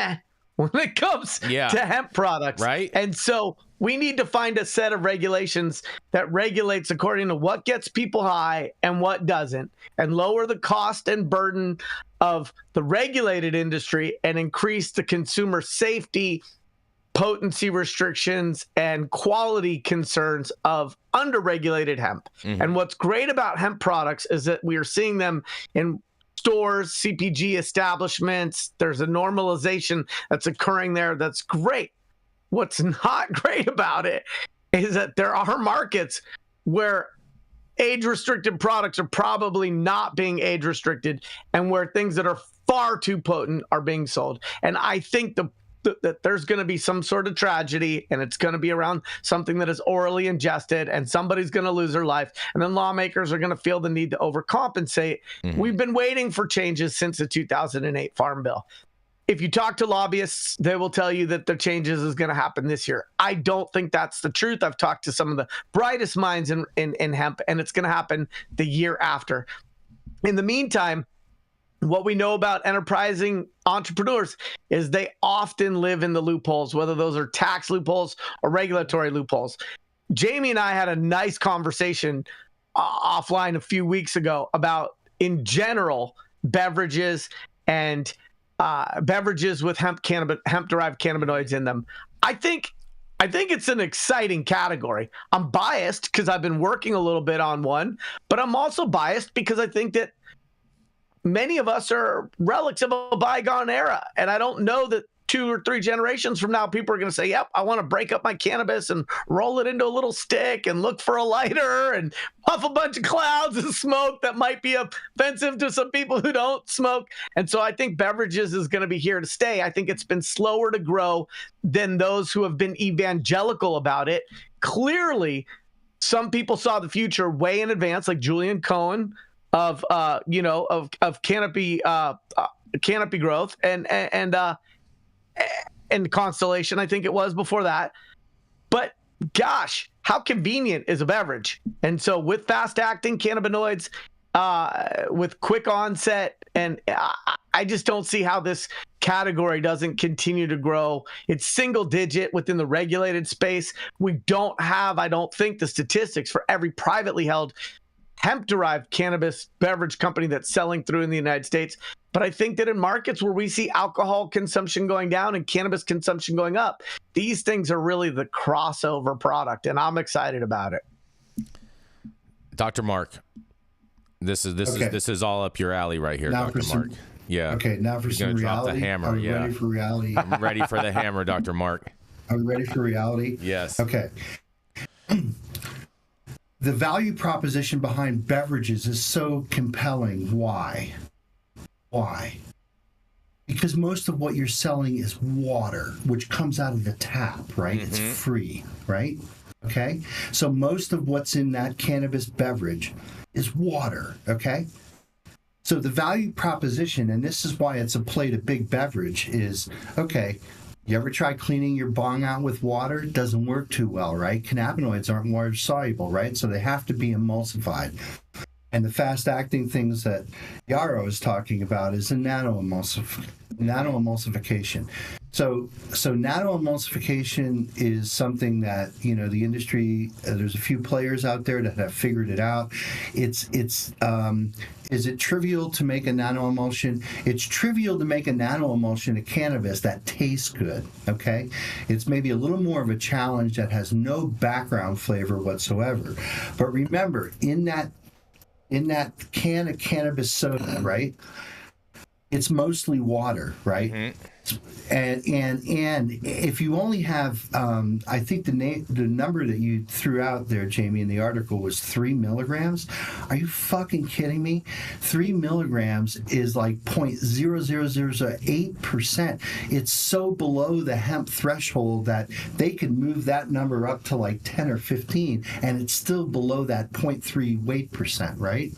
it comes to hemp products. Right. And so we need to find a set of regulations that regulates according to what gets people high and what doesn't, and lower the cost and burden of the regulated industry and increase the consumer safety, potency restrictions, and quality concerns of underregulated hemp. And what's great about hemp products is that we are seeing them in stores, CPG establishments. There's a normalization that's occurring there. That's great. What's not great about it is that there are markets where age-restricted products are probably not being age-restricted, and where things that are far too potent are being sold. And I think that there's going to be some sort of tragedy, and it's going to be around something that is orally ingested, and somebody's going to lose their life, and then lawmakers are going to feel the need to overcompensate. We've been waiting for changes since the 2008 Farm Bill. If you talk to lobbyists, they will tell you that the changes is going to happen this year. I don't think that's the truth. I've talked to some of the brightest minds in hemp, and it's going to happen the year after. In the meantime, what we know about enterprising entrepreneurs is they often live in the loopholes, whether those are tax loopholes or regulatory loopholes. Jamie and I had a nice conversation offline a few weeks ago about, in general, beverages and beverages with hemp-derived cannabinoids in them. I think it's an exciting category. I'm biased because I've been working a little bit on one, but I'm also biased because I think that many of us are relics of a bygone era. And I don't know that 2 or 3 generations from now, people are going to say, yep, I want to break up my cannabis and roll it into a little stick and look for a lighter and puff a bunch of clouds of smoke that might be offensive to some people who don't smoke. And so I think beverages is going to be here to stay. I think it's been slower to grow than those who have been evangelical about it. Clearly, some people saw the future way in advance, like Julian Cohen, of Canopy growth and Constellation, I think it was before that. But gosh, how convenient is a beverage? And so with fast acting cannabinoids with quick onset, and I just don't see how this category doesn't continue to grow. It's single digit within the regulated space. We don't have, I don't think, the statistics for every privately held hemp-derived cannabis beverage company that's selling through in the United States. But I think that in markets where we see alcohol consumption going down and cannabis consumption going up, these things are really the crossover product, and I'm excited about it. Dr. Mark, this is all up your alley right here, now Dr. Mark. Yeah. Okay, now for some reality. Drop the hammer. Are we ready for reality? I'm ready for the hammer, Dr. Mark. Are we ready for reality? Yes. Okay. The value proposition behind beverages is so compelling. Why? Because most of what you're selling is water, which comes out of the tap, right? Mm-hmm. It's free, right? Okay? So most of what's in that cannabis beverage is water, okay? So the value proposition, and this is why it's a play to big beverage, is, okay, you ever try cleaning your bong out with water? It doesn't work too well, right? Cannabinoids aren't water soluble, right? So they have to be emulsified. And the fast-acting things that Yarrow is talking about is a nano-emulsification. So nano-emulsification is something that, the industry, there's a few players out there that have figured it out. Is it trivial to make a nano-emulsion? It's trivial to make a nano-emulsion of cannabis that tastes good, okay? It's maybe a little more of a challenge that has no background flavor whatsoever. But remember, in that can of cannabis soda, right? It's mostly water, right? Mm-hmm. And if you only have, I think the number that you threw out there, Jamie, in the article was 3 milligrams. Are you fucking kidding me? 3 milligrams is like 0.00008%. It's so below the hemp threshold that they could move that number up to like 10 or 15, and it's still below that 0.3 weight percent, right?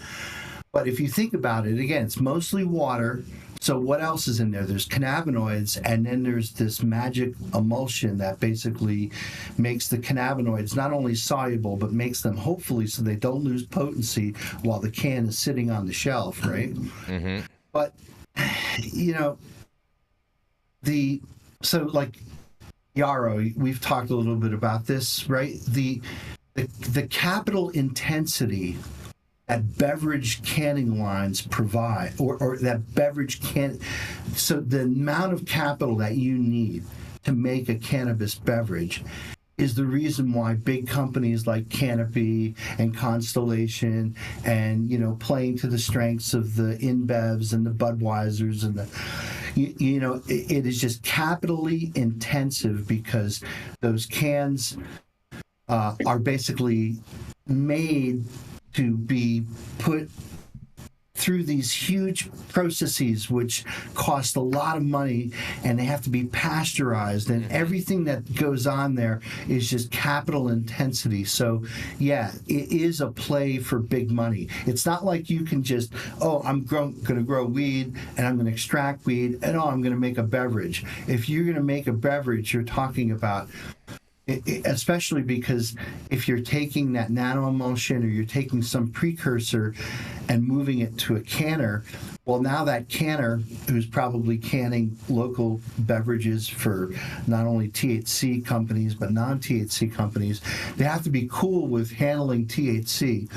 But if you think about it, again, it's mostly water. So what else is in there? There's cannabinoids, and then there's this magic emulsion that basically makes the cannabinoids not only soluble, but makes them, hopefully, so they don't lose potency while the can is sitting on the shelf, right? Mm-hmm. But, so like Yarrow, we've talked a little bit about this, right? The capital intensity that beverage canning lines provide, or that beverage can, so the amount of capital that you need to make a cannabis beverage is the reason why big companies like Canopy and Constellation and, playing to the strengths of the InBevs and the Budweisers and it is just capitally intensive, because those cans are basically made to be put through these huge processes which cost a lot of money, and they have to be pasteurized, and everything that goes on there is just capital intensity. So yeah, it is a play for big money. It's not like you can just, I'm going to grow weed and I'm going to extract weed and I'm going to make a beverage. If you're going to make a beverage, you're talking about, especially because if you're taking that nano-emulsion or you're taking some precursor and moving it to a canner, well, now that canner, who's probably canning local beverages for not only THC companies but non-THC companies, they have to be cool with handling THC.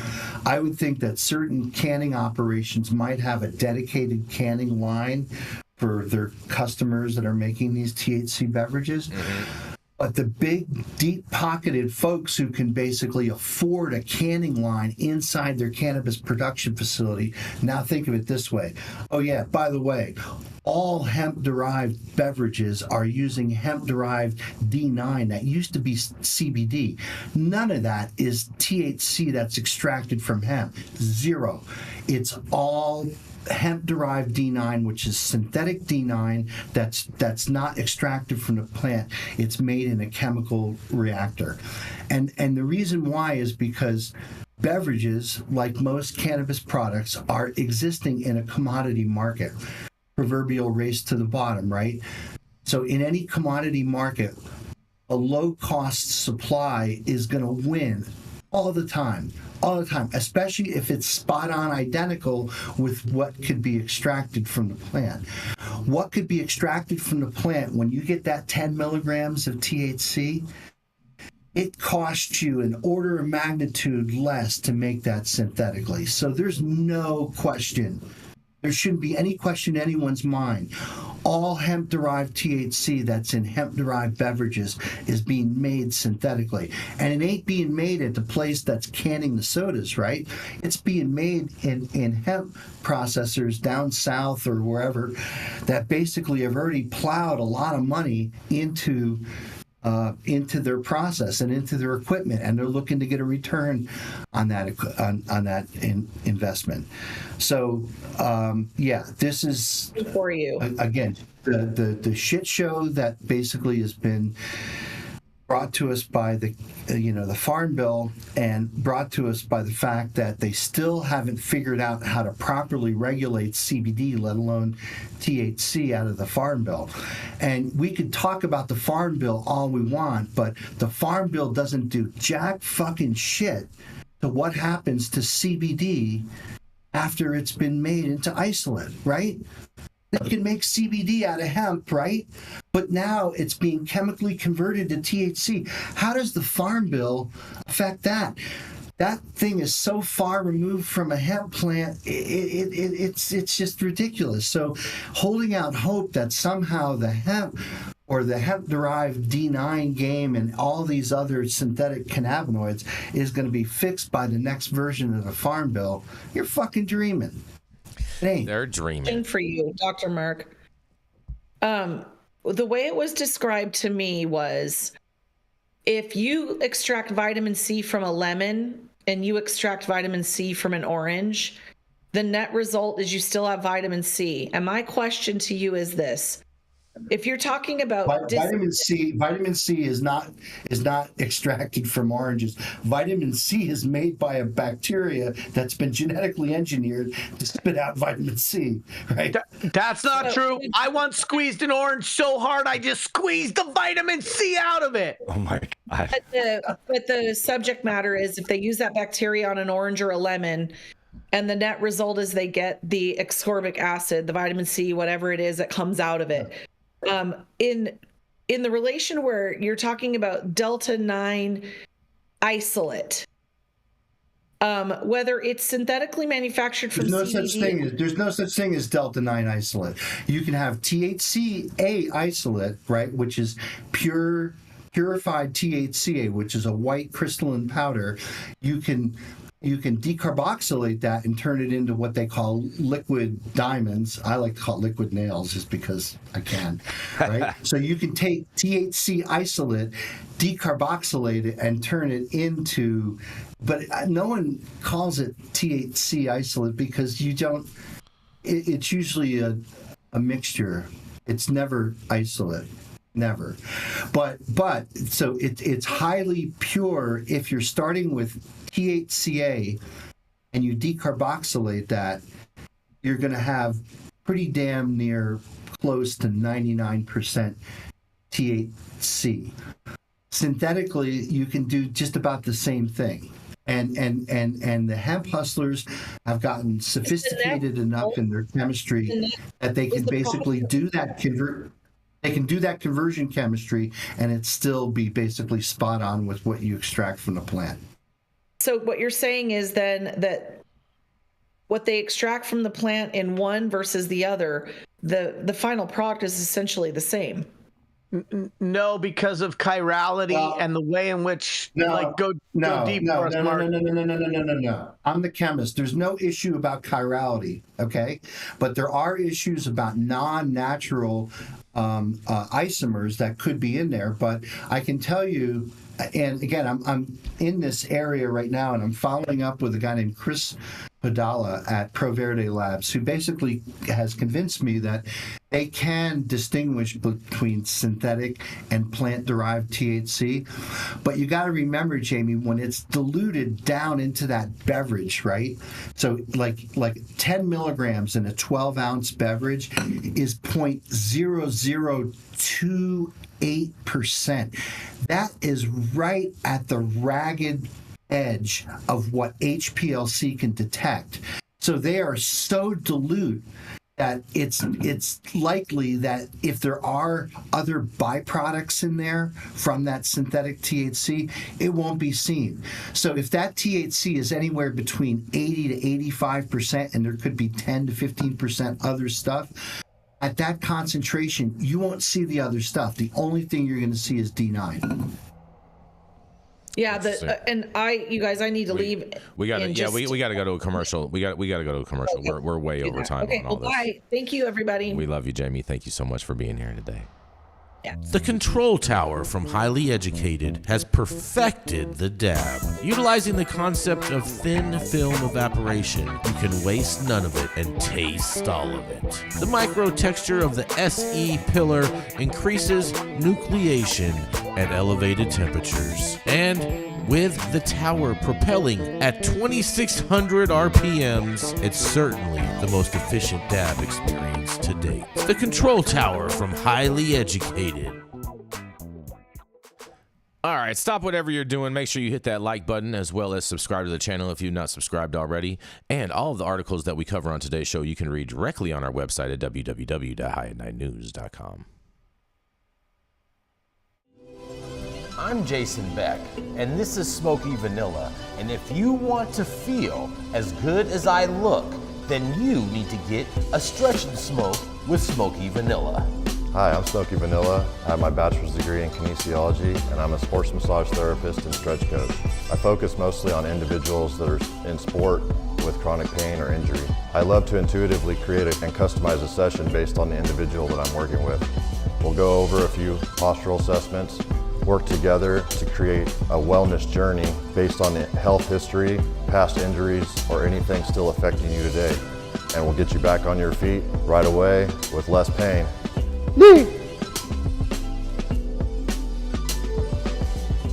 I would think that certain canning operations might have a dedicated canning line for their customers that are making these THC beverages. Mm-hmm. But the big, deep-pocketed folks who can basically afford a canning line inside their cannabis production facility, now think of it this way. Oh, yeah, by the way, all hemp-derived beverages are using hemp-derived D9 that used to be CBD. None of that is THC that's extracted from hemp. Zero. It's all hemp-derived D9, which is synthetic D9 that's not extracted from the plant. It's made in a chemical reactor. And the reason why is because beverages, like most cannabis products, are existing in a commodity market. Proverbial race to the bottom, right? So in any commodity market, a low-cost supply is going to win all the time. all the time, especially if it's spot on identical with what could be extracted from the plant. What could be extracted from the plant when you get that 10 milligrams of THC? It costs you an order of magnitude less to make that synthetically. So there's no question. There shouldn't be any question in anyone's mind. All hemp-derived THC that's in hemp-derived beverages is being made synthetically. And it ain't being made at the place that's canning the sodas, right? It's being made in hemp processors down south or wherever that basically have already plowed a lot of money into their process and into their equipment, and they're looking to get a return on that investment. So, this is for you again the shit show that basically has been brought to us by the Farm Bill, and brought to us by the fact that they still haven't figured out how to properly regulate CBD, let alone THC, out of the Farm Bill. And we could talk about the Farm Bill all we want, but the Farm Bill doesn't do jack fucking shit to what happens to CBD after it's been made into isolate, right? They can make CBD out of hemp, right? But now it's being chemically converted to THC. How does the Farm Bill affect that? That thing is so far removed from a hemp plant, it's just ridiculous. So holding out hope that somehow the hemp or the hemp-derived D9 game and all these other synthetic cannabinoids is going to be fixed by the next version of the Farm Bill, you're fucking dreaming. They're dreaming. For you, Dr. Mark. The way it was described to me was, if you extract vitamin C from a lemon and you extract vitamin C from an orange, the net result is you still have vitamin C. And my question to you is this: if you're talking about vitamin C is not extracted from oranges. Vitamin C is made by a bacteria that's been genetically engineered to spit out vitamin C, right? That's not true. I once squeezed an orange so hard I just squeezed the vitamin C out of it. Oh my God. But the subject matter is, if they use that bacteria on an orange or a lemon, and the net result is they get the ascorbic acid, the vitamin C, whatever it is that comes out of it. In the relation where you're talking about Delta 9 isolate, whether it's synthetically manufactured from CBD, there's no such thing as Delta 9 isolate. You can have THCA isolate, right, which is purified THCA, which is a white crystalline powder. You can decarboxylate that and turn it into what they call liquid diamonds. I like to call it liquid nails just because I can, right? So you can take THC isolate, decarboxylate it, and turn it into, but no one calls it THC isolate because it's usually a mixture. It's never isolate. Never. But so it's highly pure if you're starting with THCA and you decarboxylate that, you're going to have pretty damn near close to 99% THC. Synthetically, you can do just about the same thing. And the hemp hustlers have gotten sophisticated enough in their chemistry that they can basically do that conversion chemistry, and it still be basically spot on with what you extract from the plant. So what you're saying is then that what they extract from the plant in one versus the other, the final product is essentially the same. No, because of chirality and the way in which go deep. No. I'm the chemist. There's no issue about chirality, okay? But there are issues about non-natural isomers that could be in there. But I can tell you, and again, I'm in this area right now, and I'm following up with a guy named Chris Padala at Proverde Labs, who basically has convinced me that they can distinguish between synthetic and plant-derived THC. But you got to remember, Jamie, when it's diluted down into that beverage, right? So like 10 milligrams in a 12-ounce beverage is 0.0028%. That is right at the ragged edge of what HPLC can detect. So they are so dilute that it's likely that if there are other byproducts in there from that synthetic THC, it won't be seen. So if that THC is anywhere between 80 to 85%, and there could be 10 to 15% other stuff, at that concentration, you won't see the other stuff. The only thing you're going to see is D9. Yeah, you guys, I need to leave. We got to go to a commercial. We got to go to a commercial. Okay. We're way over time on all this. Bye. Thank you, everybody. We love you, Jamie. Thank you so much for being here today. Yeah. The Control Tower from Highly Educated has perfected the dab. Utilizing the concept of thin film evaporation, you can waste none of it and taste all of it. The micro texture of the SE pillar increases nucleation at elevated temperatures. And with the tower propelling at 2,600 RPMs, it's certainly the most efficient dab experience to date. The Control Tower from Highly Educated. All right, stop whatever you're doing. Make sure you hit that like button as well as subscribe to the channel if you've not subscribed already. And all of the articles that we cover on today's show, you can read directly on our website at www.hiatt9news.com. I'm Jason Beck, and this is Smoky Vanilla. And if you want to feel as good as I look, then you need to get a stretch and smoke with Smoky Vanilla. Hi, I'm Smoky Vanilla. I have my bachelor's degree in kinesiology, and I'm a sports massage therapist and stretch coach. I focus mostly on individuals that are in sport with chronic pain or injury. I love to intuitively create and customize a session based on the individual that I'm working with. We'll go over a few postural assessments, work together to create a wellness journey based on the health history, past injuries, or anything still affecting you today. And we'll get you back on your feet right away with less pain.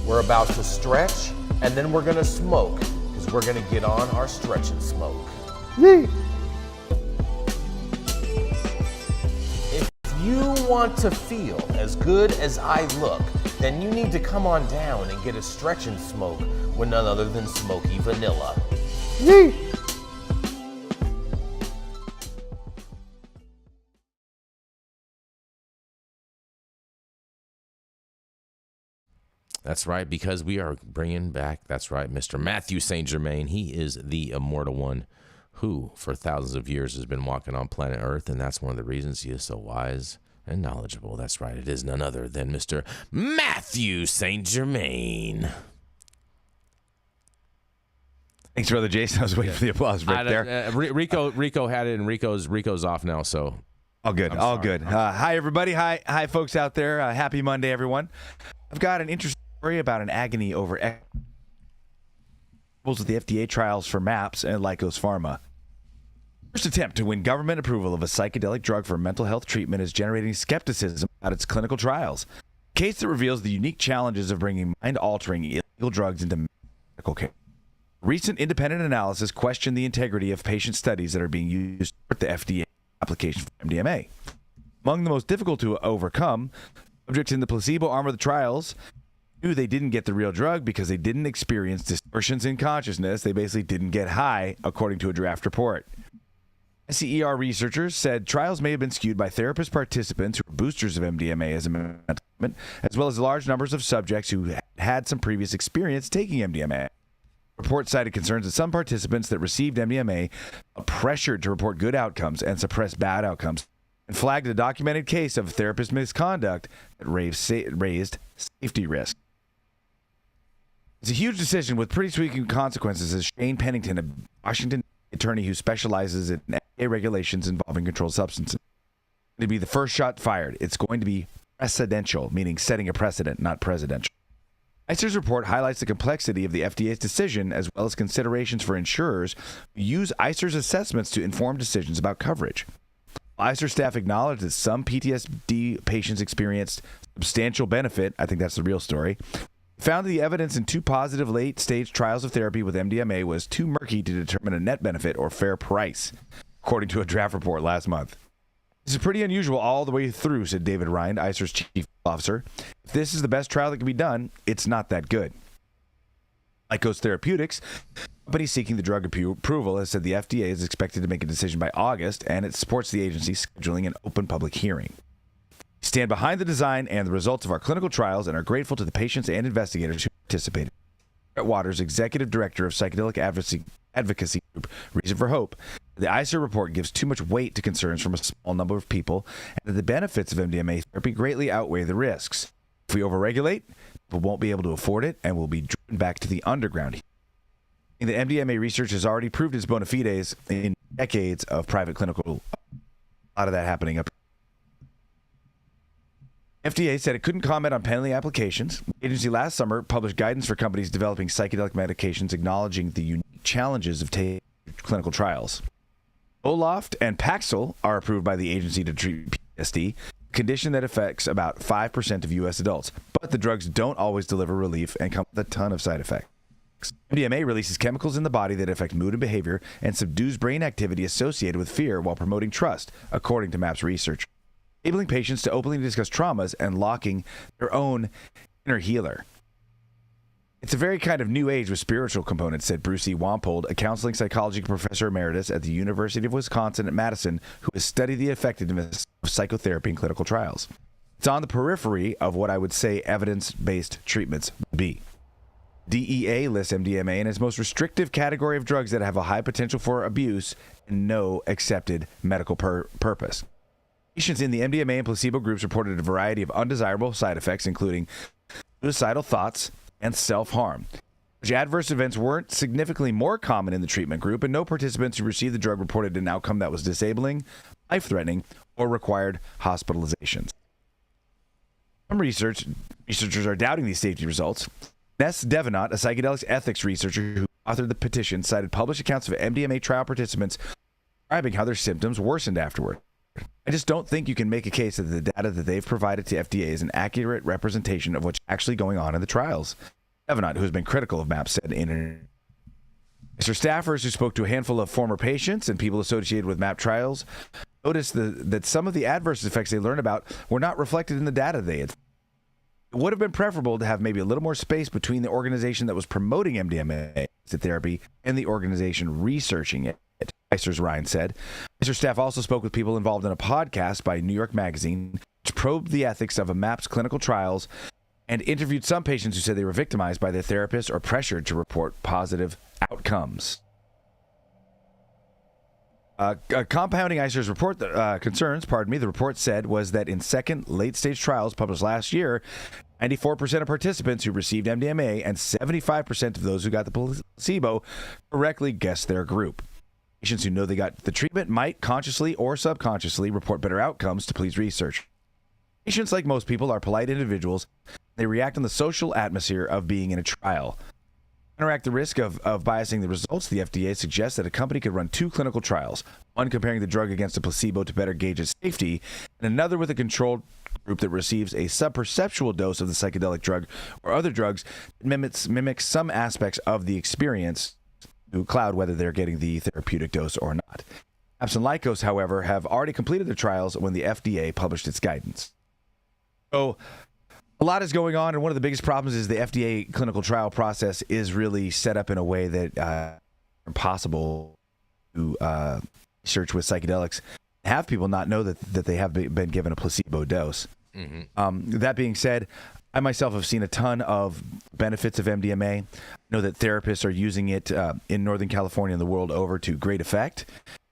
We're about to stretch, and then we're going to smoke, because we're going to get on our stretch and smoke. If you want to feel as good as I look, then you need to come on down and get a stretch and smoke with none other than Smoky Vanilla. That's right, because we are bringing back, that's right, Mr. Mathieu St. Germain. He is the immortal one who, for thousands of years, has been walking on planet Earth, and that's one of the reasons he is so wise and knowledgeable. That's right, it is none other than Mr. Mathieu St. Germain. Thanks, Brother Jason. I was waiting for the applause break there. Rico had it, and Rico's off now, so. All good, all good. Hi, everybody. Hi, folks out there. Happy Monday, everyone. I've got an interesting story about an agony over with the FDA trials for MAPS and Lykos Pharma. First attempt to win government approval of a psychedelic drug for mental health treatment is generating skepticism about its clinical trials. A case that reveals the unique challenges of bringing mind-altering illegal drugs into medical care. Recent independent analysis questioned the integrity of patient studies that are being used for the FDA application for MDMA. Among the most difficult to overcome, subjects in the placebo arm of the trials knew they didn't get the real drug because they didn't experience distortions in consciousness. They basically didn't get high, according to a draft report. SCER researchers said trials may have been skewed by therapist participants who were boosters of MDMA as a mental treatment, as well as large numbers of subjects who had some previous experience taking MDMA. Report cited concerns that some participants that received MDMA are pressured to report good outcomes and suppress bad outcomes, and flagged a documented case of therapist misconduct that raised safety risk. It's a huge decision with pretty sweeping consequences, as Shane Pennington, a Washington attorney who specializes in FDA regulations involving controlled substances, to be the first shot fired. It's going to be precedential, meaning setting a precedent, not presidential. ICER's report highlights the complexity of the FDA's decision, as well as considerations for insurers who use ICER's assessments to inform decisions about coverage. ICER staff acknowledged that some PTSD patients experienced substantial benefit. I think that's the real story. Found that the evidence in two positive late-stage trials of therapy with MDMA was too murky to determine a net benefit or fair price, according to a draft report last month. This is pretty unusual all the way through, said David Rind, ICER's chief officer. If this is the best trial that can be done, it's not that good. Lykos Therapeutics, company seeking the drug approval, has said the FDA is expected to make a decision by August, and it supports the agency scheduling an open public hearing. We stand behind the design and the results of our clinical trials and are grateful to the patients and investigators who participated. Brett Waters, executive director of psychedelic advocacy group Reason for Hope, the ICER report gives too much weight to concerns from a small number of people, and that the benefits of MDMA therapy greatly outweigh the risks. If we overregulate, people won't be able to afford it and will be driven back to the underground. The MDMA research has already proved its bona fides in decades of private clinical. A lot of that happening up. FDA said it couldn't comment on pending applications. The agency last summer published guidance for companies developing psychedelic medications, acknowledging the unique challenges of taking clinical trials. Zoloft and Paxil are approved by the agency to treat PTSD, a condition that affects about 5% of U.S. adults. But the drugs don't always deliver relief and come with a ton of side effects. MDMA releases chemicals in the body that affect mood and behavior and subdues brain activity associated with fear while promoting trust, according to MAPS research, enabling patients to openly discuss traumas and locking their own inner healer. It's a very kind of new age with spiritual components, said Bruce E. Wampold, a counseling psychology professor emeritus at the University of Wisconsin at Madison, who has studied the effectiveness of psychotherapy in clinical trials. It's on the periphery of what I would say evidence-based treatments would be. DEA lists MDMA in its most restrictive category of drugs that have a high potential for abuse and no accepted medical purpose. Patients in the MDMA and placebo groups reported a variety of undesirable side effects, including suicidal thoughts and self-harm. Adverse events weren't significantly more common in the treatment group, and no participants who received the drug reported an outcome that was disabling, life-threatening, or required hospitalizations. Some researchers are doubting these safety results. Ness Devenant, a psychedelics ethics researcher who authored the petition, cited published accounts of MDMA trial participants describing how their symptoms worsened afterward. I just don't think you can make a case that the data that they've provided to FDA is an accurate representation of what's actually going on in the trials. Devenant, who has been critical of MAPS, said in an Mr. Staffers, who spoke to a handful of former patients and people associated with MAP trials, noticed that some of the adverse effects they learned about were not reflected in the data they had. It would have been preferable to have maybe a little more space between the organization that was promoting MDMA therapy and the organization researching it, ICER's Ryan said. ICER staff also spoke with people involved in a podcast by New York Magazine, which probed the ethics of a MAPS clinical trials and interviewed some patients who said they were victimized by their therapists or pressured to report positive outcomes. Compounding ICER's report concerns, the report said was that in second late-stage trials published last year, 94% of participants who received MDMA and 75% of those who got the placebo correctly guessed their group. Patients who know they got the treatment might consciously or subconsciously report better outcomes to please research. Patients, like most people, are polite individuals. They react on the social atmosphere of being in a trial. To counteract the risk of biasing the results, the FDA suggests that a company could run 2 clinical trials, one comparing the drug against a placebo to better gauge its safety, and another with a controlled group that receives a subperceptual dose of the psychedelic drug or other drugs that mimics some aspects of the experience to cloud whether they're getting the therapeutic dose or not. MAPS and Lykos, however, have already completed their trials when the FDA published its guidance. So a lot is going on, and one of the biggest problems is the FDA clinical trial process is really set up in a way that impossible to research with psychedelics. Have people not know that they have been given a placebo dose. Mm-hmm. That being said, I myself have seen a ton of benefits of MDMA. I know that therapists are using it in Northern California and the world over to great effect.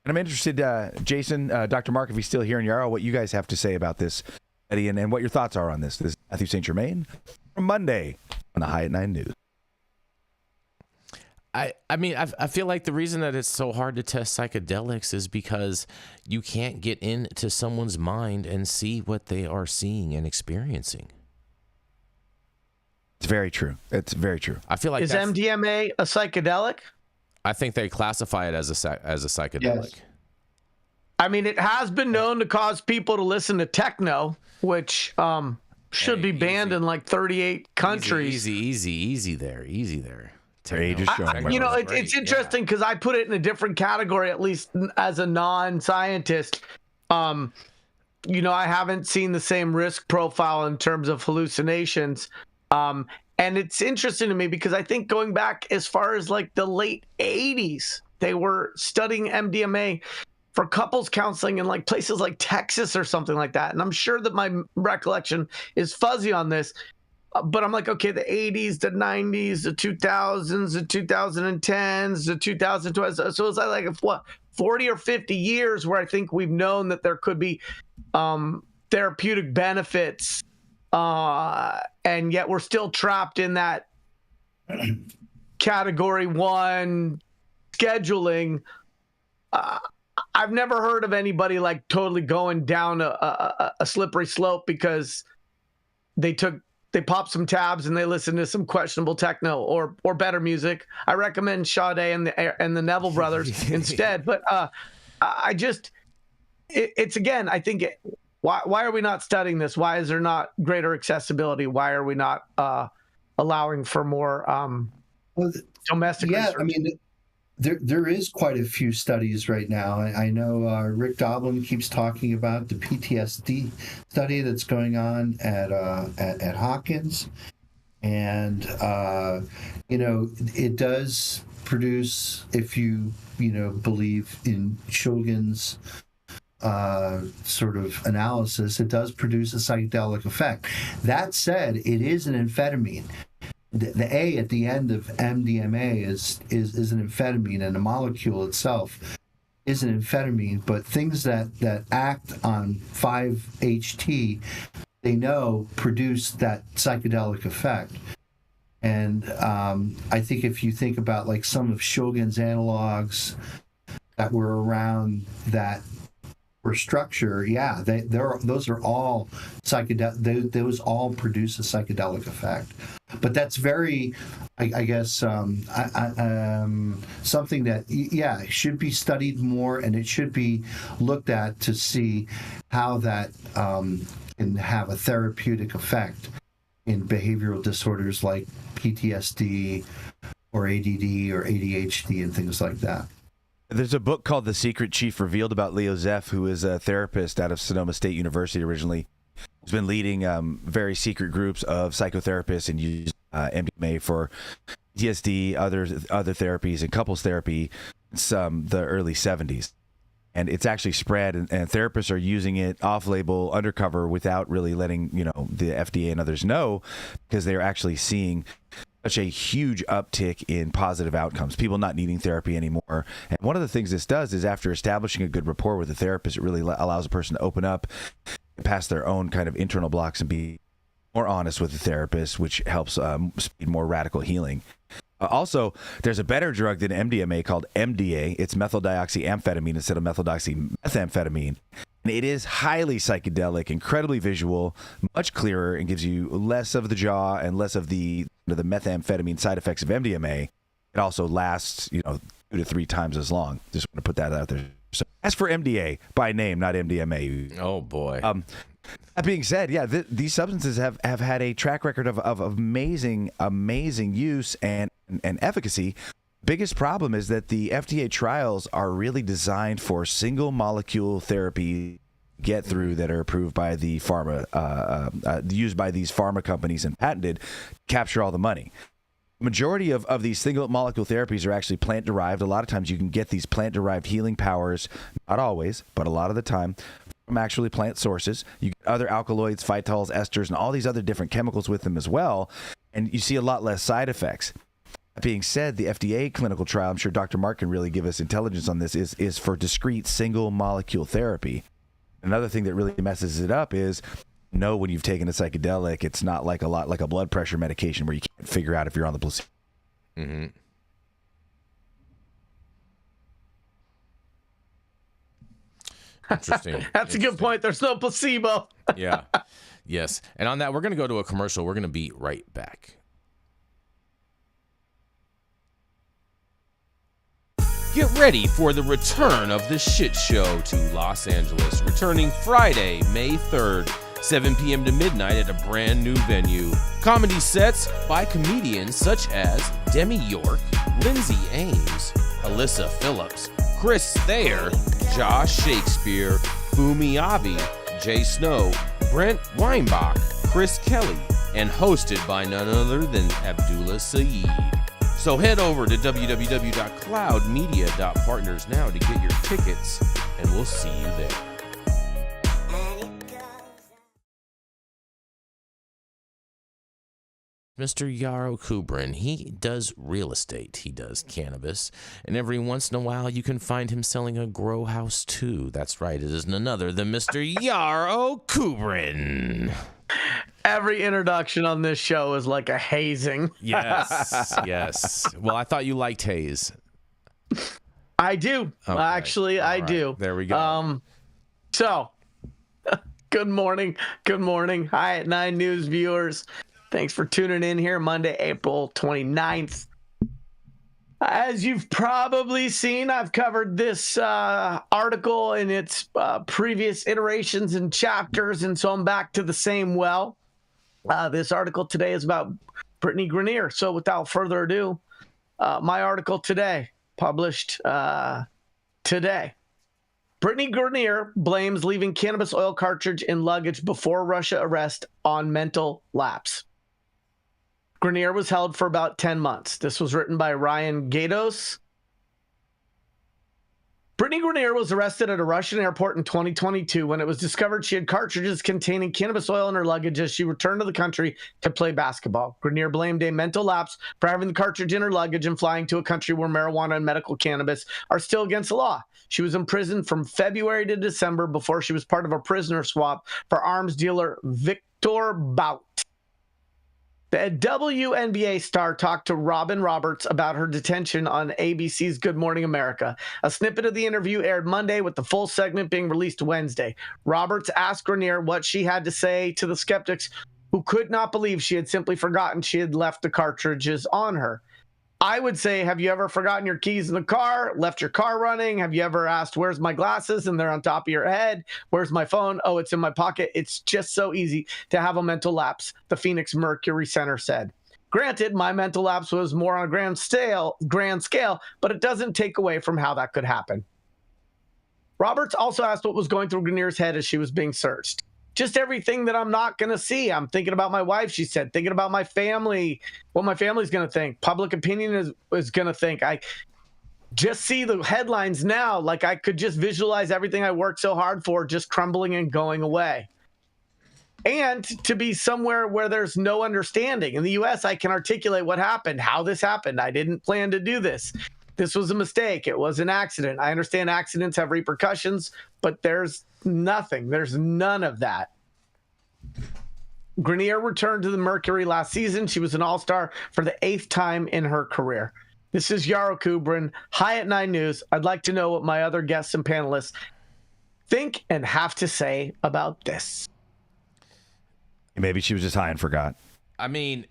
And I'm interested, Jason, Dr. Mark, if he's still here in Yarrow, what you guys have to say about this study and what your thoughts are on this. This is Mathieu St. Germain from Monday on the Hiatt 9 News. I mean, I feel like the reason that it's so hard to test psychedelics is because you can't get into someone's mind and see what they are seeing and experiencing. It's very true. It's very true. I feel like is MDMA a psychedelic? I think they classify it as a psychedelic. Yes. I mean, it has been known to cause people to listen to techno, which should be banned in like 38 countries. Easy there. It's interesting because I put it in a different category, at least as a non-scientist. I haven't seen the same risk profile in terms of hallucinations. And And it's interesting to me because I think going back as far as like the late 80s, they were studying MDMA for couples counseling in like places like Texas or something like that. And I'm sure that my recollection is fuzzy on this, but I'm like, okay, the 80s, the 90s, the 2000s, the 2010s, the 2020s. So it's like what, 40 or 50 years where I think we've known that there could be therapeutic benefits, and yet we're still trapped in that category 1 scheduling. I've never heard of anybody like totally going down a slippery slope because they popped some tabs and they listened to some questionable techno or better music. I recommend Sade and the Neville Brothers instead. But it's again, I think why are we not studying this? Why is there not greater accessibility? Why are we not allowing for more domestic research? I mean, there is quite a few studies right now. I know Rick Doblin keeps talking about the PTSD study that's going on at Hopkins, and it does produce, if you believe in Shogun's sort of analysis, it does produce a psychedelic effect. That said, it is an amphetamine. The A at the end of MDMA is an amphetamine, and the molecule itself is an amphetamine. But things that act on 5-HT, they know produce that psychedelic effect. And I think if you think about like some of Shogun's analogs that were around that for structure, those are all psychedelic. Those all produce a psychedelic effect. But that's very, I guess, something that should be studied more, and it should be looked at to see how that can have a therapeutic effect in behavioral disorders like PTSD or ADD or ADHD and things like that. There's a book called The Secret Chief Revealed about Leo Zeff, who is a therapist out of Sonoma State University originally. He's been leading very secret groups of psychotherapists and used MDMA for PTSD, other therapies, and couples therapy since the early 70s. And it's actually spread, and therapists are using it off-label, undercover, without really letting the FDA and others know, because they're actually seeing such a huge uptick in positive outcomes, people not needing therapy anymore. And one of the things this does is, after establishing a good rapport with the therapist, it really allows a person to open up past their own kind of internal blocks and be more honest with the therapist, which helps speed more radical healing. Also, there's a better drug than MDMA called MDA. It's methyldioxyamphetamine instead of methyldioxymethamphetamine. And it is highly psychedelic, incredibly visual, much clearer, and gives you less of the jaw and less of the methamphetamine side effects of MDMA. It also lasts, 2 to 3 times as long. Just want to put that out there. So, as for MDA, by name, not MDMA. Oh, boy. That being said, these substances have had a track record of amazing use and efficacy. Biggest problem is that the FDA trials are really designed for single molecule therapy get through that are approved by the pharma, used by these pharma companies and patented, capture all the money. The majority of these single molecule therapies are actually plant derived. A lot of times you can get these plant derived healing powers, not always, but a lot of the time, from actually plant sources. You get other alkaloids, phytols, esters, and all these other different chemicals with them as well, and you see a lot less side effects. That being said, the FDA clinical trial, I'm sure Dr. Mark can really give us intelligence on this, is for discrete single molecule therapy. Another thing that really messes it up is, when you've taken a psychedelic, it's not like a blood pressure medication where you can't figure out if you're on the placebo. Mm-hmm. Interesting. That's a good point. There's no placebo. Yeah. Yes. And on that, we're going to go to a commercial. We're going to be right back. Get ready for the return of the shit show to Los Angeles, returning Friday, May 3rd, 7 p.m. to midnight at a brand new venue. Comedy sets by comedians such as Demi York, Lindsay Ames, Alyssa Phillips, Chris Thayer, Josh Shakespeare, Fumi Avi, Jay Snow, Brent Weinbach, Chris Kelly, and hosted by none other than Abdullah Saeed. So head over to www.cloudmedia.partners now to get your tickets, and we'll see you there. Mr. Yarrow Kubrin, he does real estate, he does cannabis, and every once in a while you can find him selling a grow house too. That's right, it is none other than Mr. Yarrow Kubrin. Every introduction on this show is like a hazing. Yes, yes. Well, I thought you liked haze. I do. Okay. Actually, All I right. do. There we go. So, good morning. Good morning. Hi at 9 News viewers. Thanks for tuning in here Monday, April 29th. As you've probably seen, I've covered this article in its previous iterations and chapters, and so I'm back to the same well. This article today is about Brittany Grenier. So without further ado, my article today, published today. Brittany Grenier blames leaving cannabis oil cartridge in luggage before Russia arrest on mental lapse. Grenier was held for about 10 months. This was written by Ryan Gatos. Brittany Grenier was arrested at a Russian airport in 2022 when it was discovered she had cartridges containing cannabis oil in her luggage as she returned to the country to play basketball. Grenier blamed a mental lapse for having the cartridge in her luggage and flying to a country where marijuana and medical cannabis are still against the law. She was imprisoned from February to December before she was part of a prisoner swap for arms dealer Victor Bout. The WNBA star talked to Robin Roberts about her detention on ABC's Good Morning America. A snippet of the interview aired Monday, with the full segment being released Wednesday. Roberts asked Grenier what she had to say to the skeptics who could not believe she had simply forgotten she had left the cartridges on her. I would say, have you ever forgotten your keys in the car, left your car running? Have you ever asked, where's my glasses? And they're on top of your head. Where's my phone? Oh, it's in my pocket. It's just so easy to have a mental lapse, the Phoenix Mercury Center said. Granted, my mental lapse was more on a grand scale, but it doesn't take away from how that could happen. Roberts also asked what was going through Grenier's head as she was being searched. Just everything that I'm not going to see. I'm thinking about my wife, she said, thinking about my family, what my family's going to think, public opinion is going to think. I just see the headlines now, like I could just visualize everything I worked so hard for just crumbling and going away. And to be somewhere where there's no understanding. In the U.S., I can articulate what happened, how this happened. I didn't plan to do this. This was a mistake. It was an accident. I understand accidents have repercussions, but there's nothing. There's none of that. Grenier returned to the Mercury last season. She was an all-star for the 8th time in her career. This is Yarrow Kubrin, Hiatt 9 News. I'd like to know what my other guests and panelists think and have to say about this. Maybe she was just high and forgot. I mean,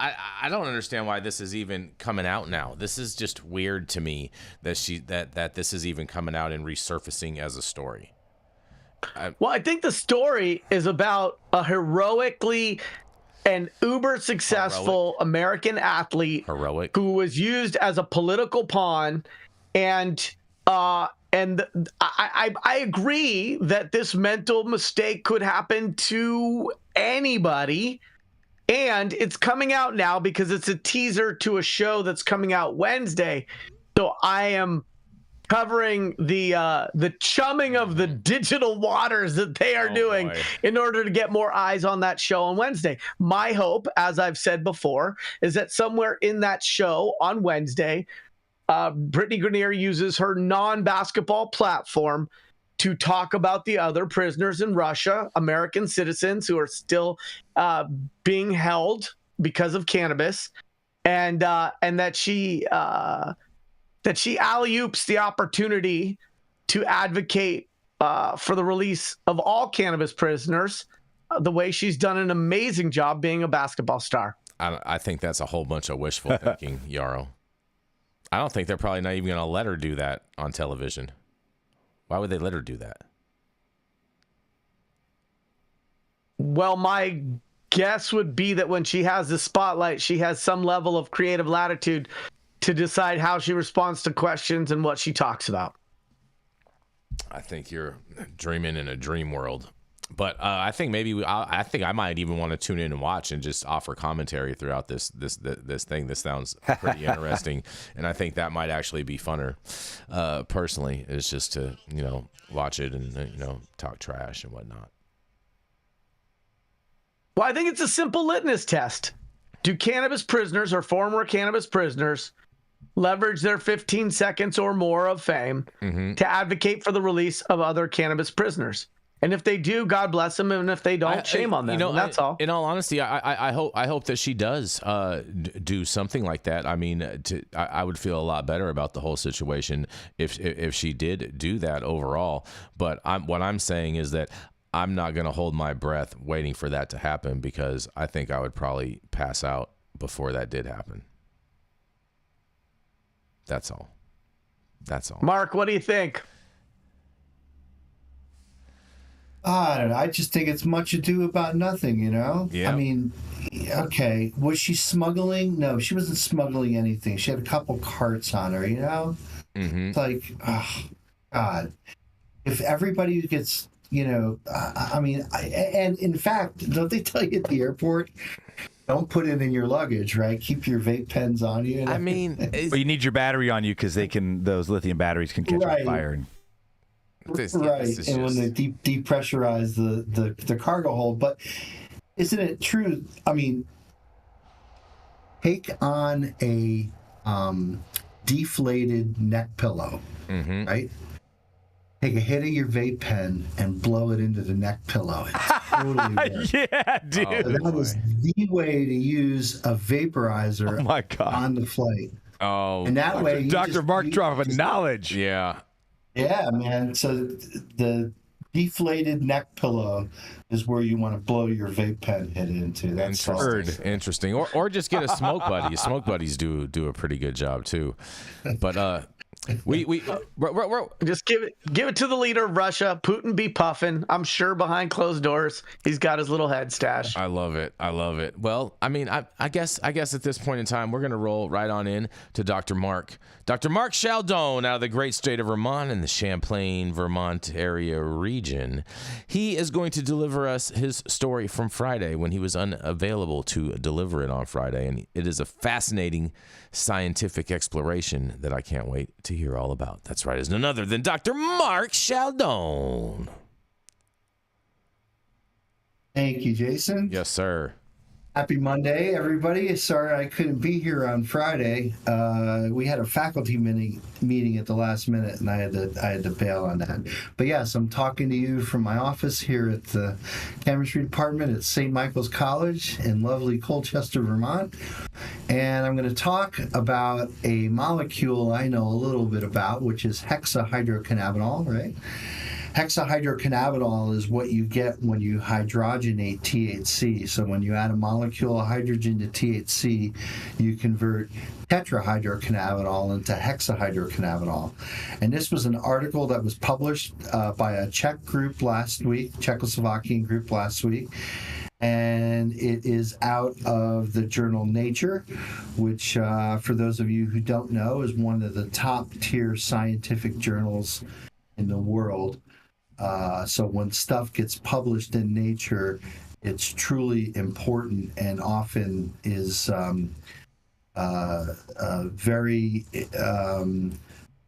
I don't understand why this is even coming out now. This is just weird to me that this is even coming out and resurfacing as a story. Well, I think the story is about a heroically and uber successful American athlete who was used as a political pawn, and I agree that this mental mistake could happen to anybody. And it's coming out now because it's a teaser to a show that's coming out Wednesday. So I am covering the chumming of the digital waters that they are doing in order to get more eyes on that show on Wednesday. My hope, as I've said before, is that somewhere in that show on Wednesday, Brittany Grenier uses her non-basketball platform to talk about the other prisoners in Russia, American citizens who are still being held because of cannabis, and that she alley-oops the opportunity to advocate for the release of all cannabis prisoners, the way she's done an amazing job being a basketball star. I think that's a whole bunch of wishful thinking, Yarrow. I don't think they're probably not even going to let her do that on television. Why would they let her do that? Well, my guess would be that when she has the spotlight, she has some level of creative latitude to decide how she responds to questions and what she talks about. I think you're dreaming in a dream world. But I think maybe I think I might even want to tune in and watch and just offer commentary throughout this thing. This sounds pretty interesting, and I think that might actually be funner. Personally, is just to watch it and talk trash and whatnot. Well, I think it's a simple litmus test. Do cannabis prisoners or former cannabis prisoners leverage their 15 seconds or more of fame to advocate for the release of other cannabis prisoners? And if they do, God bless them. And if they don't, shame on them. That's all. In all honesty, I hope that she does do something like that. I mean, I would feel a lot better about the whole situation if she did do that overall. But what I'm saying is that I'm not going to hold my breath waiting for that to happen, because I think I would probably pass out before that did happen. That's all. Mark, what do you think? I don't know. I just think it's much ado about nothing, Yeah. I mean, okay. Was she smuggling? No, she wasn't smuggling anything. She had a couple carts on her, It's like, oh, God. If everybody gets, I mean, and in fact, don't they tell you at the airport, don't put it in your luggage, right? Keep your vape pens on you. I mean, well, you need your battery on you because those lithium batteries can catch on fire. And And when they depressurize the cargo hold. But isn't it true? I mean, take on a deflated neck pillow, right? Take a hit of your vape pen and blow it into the neck pillow. It's totally works. Yeah, dude. That is the way to use a vaporizer on the flight. Oh, and that way, Dr. Mark dropping knowledge. Yeah. Yeah, man. So the deflated neck pillow is where you want to blow your vape pen hit into. That's interesting. Or just get a smoke buddy. Smoke buddies do a pretty good job too. But we're just give it to the leader of Russia. Putin be puffing. I'm sure behind closed doors he's got his little head stash. I love it. Well, I mean, I guess at this point in time we're gonna roll right on in to Dr. Mark Chaldone out of the great state of Vermont in the Champlain, Vermont area region. He is going to deliver us his story from Friday when he was unavailable to deliver it on Friday, and it is a fascinating scientific exploration that I can't wait to hear all about. That's right, is none other than Dr. Mark Chaldone. Thank you, Jason. Yes, sir. Happy Monday, everybody. Sorry I couldn't be here on Friday. We had a faculty meeting at the last minute, and I had to bail on that. But yes, I'm talking to you from my office here at the chemistry department at St. Michael's College in lovely Colchester, Vermont. And I'm going to talk about a molecule I know a little bit about, which is hexahydrocannabinol, right? Hexahydrocannabinol is what you get when you hydrogenate THC. So when you add a molecule of hydrogen to THC, you convert tetrahydrocannabinol into hexahydrocannabinol. And this was an article that was published by a Czechoslovakian group last week. And it is out of the journal Nature, which, for those of you who don't know, is one of the top-tier scientific journals in the world. So when stuff gets published in Nature, it's truly important and often is very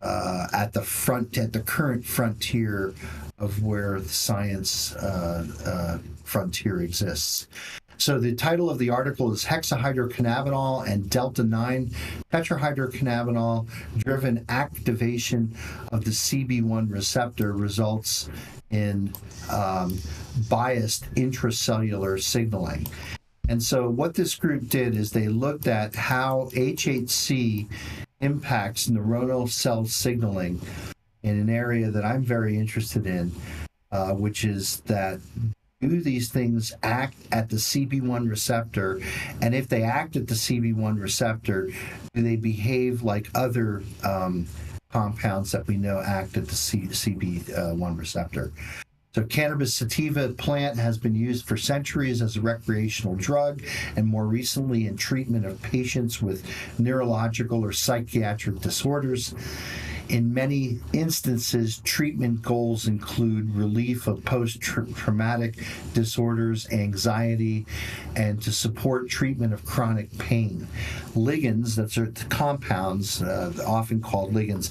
at the current frontier of where the science frontier exists. So the title of the article is Hexahydrocannabinol and Delta-9 tetrahydrocannabinol driven activation of the CB1 receptor results in biased intracellular signaling. And so what this group did is they looked at how HHC impacts neuronal cell signaling in an area that I'm very interested in, which is that do these things act at the CB1 receptor? And if they act at the CB1 receptor, do they behave like other compounds that we know act at the CB1 receptor? So cannabis sativa plant has been used for centuries as a recreational drug and more recently in treatment of patients with neurological or psychiatric disorders. In many instances, treatment goals include relief of post-traumatic disorders, anxiety, and to support treatment of chronic pain. Ligands, that's the compounds, often called ligands.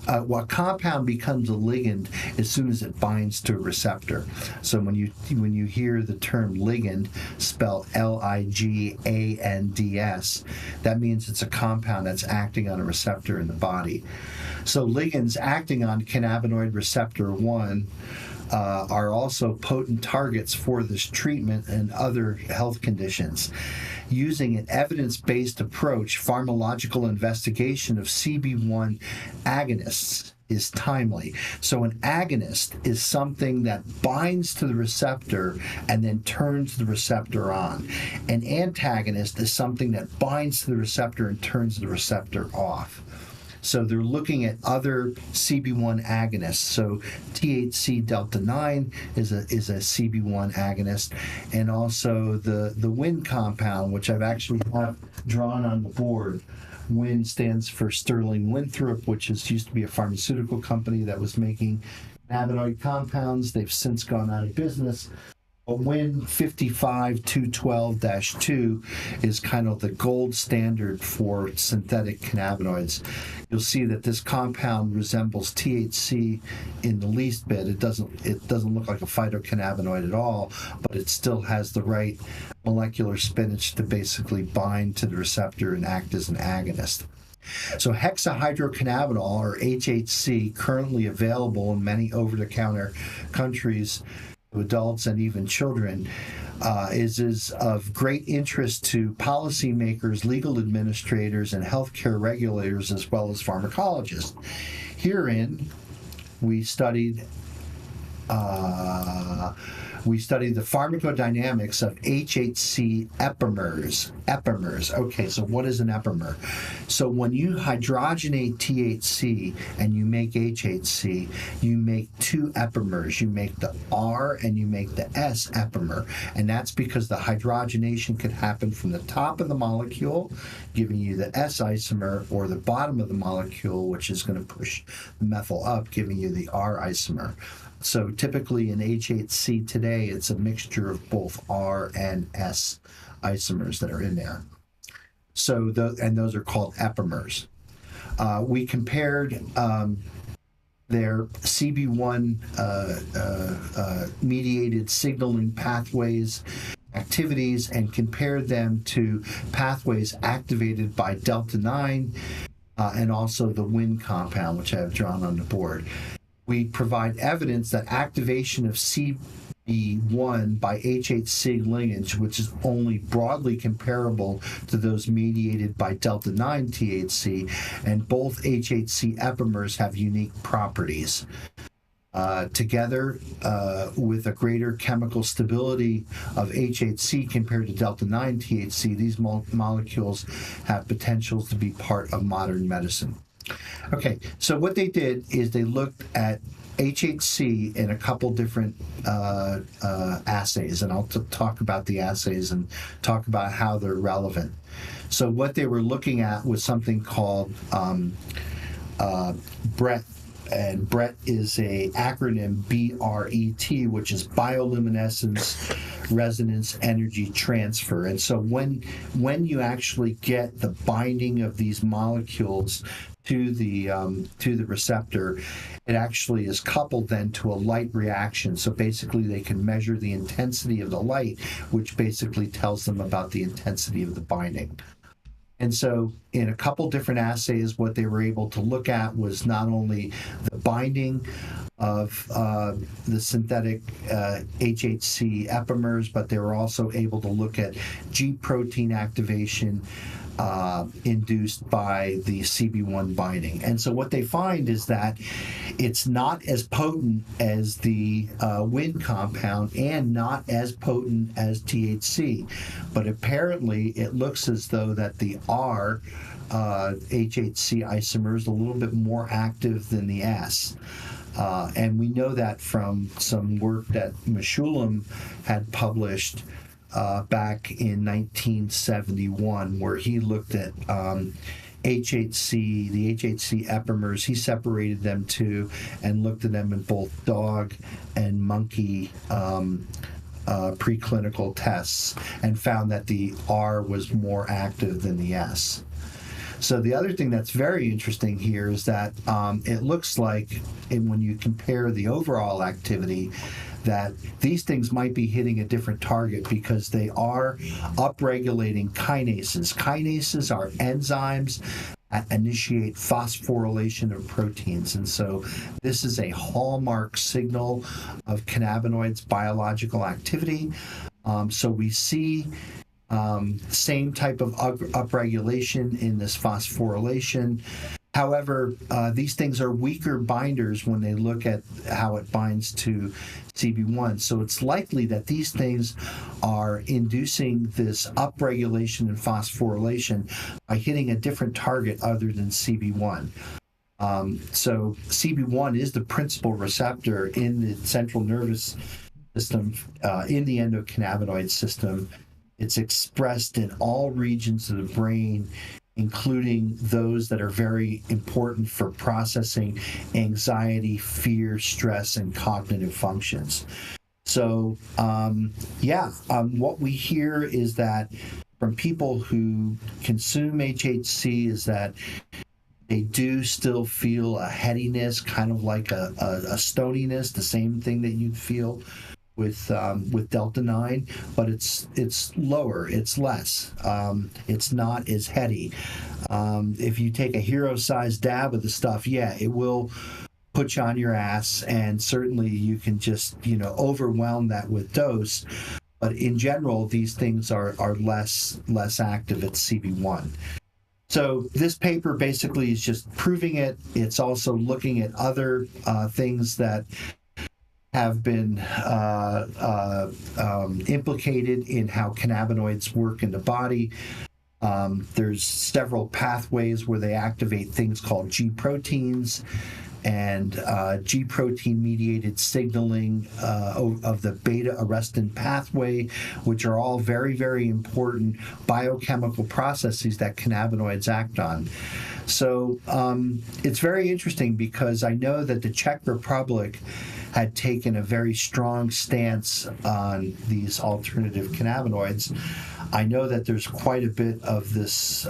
A compound becomes a ligand as soon as it binds to a receptor. So when you hear the term ligand, spelled Ligands, that means it's a compound that's acting on a receptor in the body. So ligands acting on cannabinoid receptor 1 are also potent targets for this treatment and other health conditions. Using an evidence-based approach, pharmacological investigation of CB1 agonists is timely. So an agonist is something that binds to the receptor and then turns the receptor on. An antagonist is something that binds to the receptor and turns the receptor off. So they're looking at other CB1 agonists. So THC delta 9 is a CB1 agonist, and also the WIN compound, which I've actually have drawn on the board. WIN stands for Sterling Winthrop, which used to be a pharmaceutical company that was making cannabinoid compounds. They've since gone out of business. But WIN 55212-2 is kind of the gold standard for synthetic cannabinoids. You'll see that this compound resembles THC in the least bit. It doesn't look like a phytocannabinoid at all, but it still has the right molecular spinach to basically bind to the receptor and act as an agonist. So hexahydrocannabinol, or HHC, currently available in many over-the-counter countries, adults and even children, is of great interest to policymakers, legal administrators, and healthcare regulators, as well as pharmacologists. Herein, we studied the pharmacodynamics of HHC epimers. Okay, so what is an epimer? So when you hydrogenate THC and you make HHC, you make two epimers. You make the R and you make the S epimer. And that's because the hydrogenation could happen from the top of the molecule, giving you the S isomer, or the bottom of the molecule, which is going to push the methyl up, giving you the R isomer. So typically in HHC today, it's a mixture of both R and S isomers that are in there. So those are called epimers. We compared their CB1 mediated signaling pathways activities and compared them to pathways activated by delta 9 and also the WIN compound, which I have drawn on the board. We provide evidence that activation of CB1 by HHC linkage, which is only broadly comparable to those mediated by delta 9 THC, and both HHC epimers have unique properties. Together with a greater chemical stability of HHC compared to delta 9 THC, these molecules have potentials to be part of modern medicine. Okay, so what they did is they looked at HHC in a couple different assays, and I'll talk about the assays and talk about how they're relevant. So what they were looking at was something called BRET, and BRET is a acronym BRET, which is bioluminescence resonance energy transfer. And so when you actually get the binding of these molecules to the receptor, it actually is coupled then to a light reaction. So basically they can measure the intensity of the light, which basically tells them about the intensity of the binding. And so in a couple different assays, what they were able to look at was not only the binding of the synthetic HHC epimers, but they were also able to look at G protein activation induced by the CB1 binding. And so what they find is that it's not as potent as the WIN compound and not as potent as THC. But apparently it looks as though that the R HHC isomer is a little bit more active than the S. And we know that from some work that Meshulam had published back in 1971, where he looked at HHC, the HHC epimers, he separated them too and looked at them in both dog and monkey preclinical tests and found that the R was more active than the S. So the other thing that's very interesting here is that it looks like, and when you compare the overall activity, that these things might be hitting a different target because they are upregulating kinases. Kinases are enzymes that initiate phosphorylation of proteins. And so this is a hallmark signal of cannabinoids' biological activity. So we see same type of upregulation in this phosphorylation. However, these things are weaker binders when they look at how it binds to CB1. So it's likely that these things are inducing this upregulation and phosphorylation by hitting a different target other than CB1. So CB1 is the principal receptor in the central nervous system, in the endocannabinoid system. It's expressed in all regions of the brain, including those that are very important for processing anxiety, fear, stress, and cognitive functions. So, what we hear is that from people who consume HHC is that they do still feel a headiness, kind of like a stoniness, the same thing that you'd feel with Delta 9, but it's lower, it's less, it's not as heady. If you take a hero-sized dab of the stuff, it will put you on your ass, and certainly you can just overwhelm that with dose. But in general, these things are less active at CB1. So this paper basically is just proving it. It's also looking at other things that have been implicated in how cannabinoids work in the body. There's several pathways where they activate things called G proteins and G protein mediated signaling of the beta arrestin pathway, which are all very, very important biochemical processes that cannabinoids act on. So it's very interesting because I know that the Czech Republic had taken a very strong stance on these alternative cannabinoids. I know that there's quite a bit of this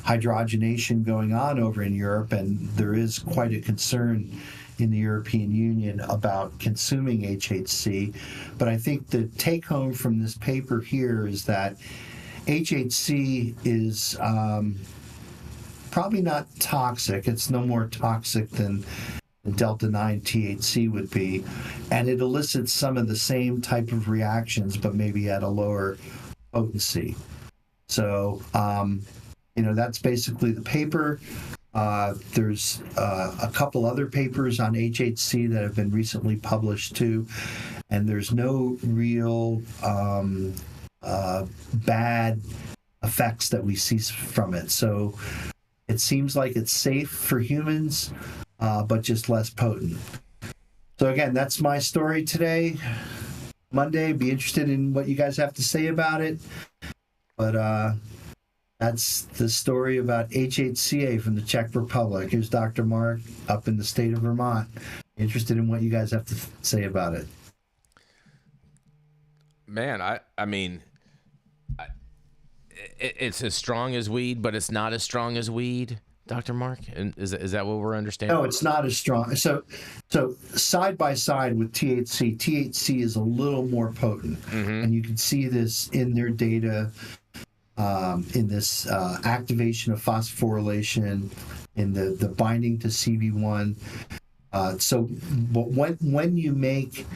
hydrogenation going on over in Europe, and there is quite a concern in the European Union about consuming HHC. But I think the take home from this paper here is that HHC is probably not toxic. It's no more toxic than Delta 9 THC would be, and it elicits some of the same type of reactions, but maybe at a lower potency. So, that's basically the paper. There's a couple other papers on HHC that have been recently published too, and there's no real bad effects that we see from it. So it seems like it's safe for humans, but just less potent. So again, that's my story today. Monday, be interested in what you guys have to say about it. But that's the story about HHCA from the Czech Republic. Here's Dr. Mark up in the state of Vermont. Interested in what you guys have to say about it. Man, I mean, it's as strong as weed, but it's not as strong as weed, Dr. Mark? And is that what we're understanding? No, it's not as strong. So side by side with THC is a little more potent. Mm-hmm. And you can see this in their data, in this activation of phosphorylation, in the binding to CB1. But when you make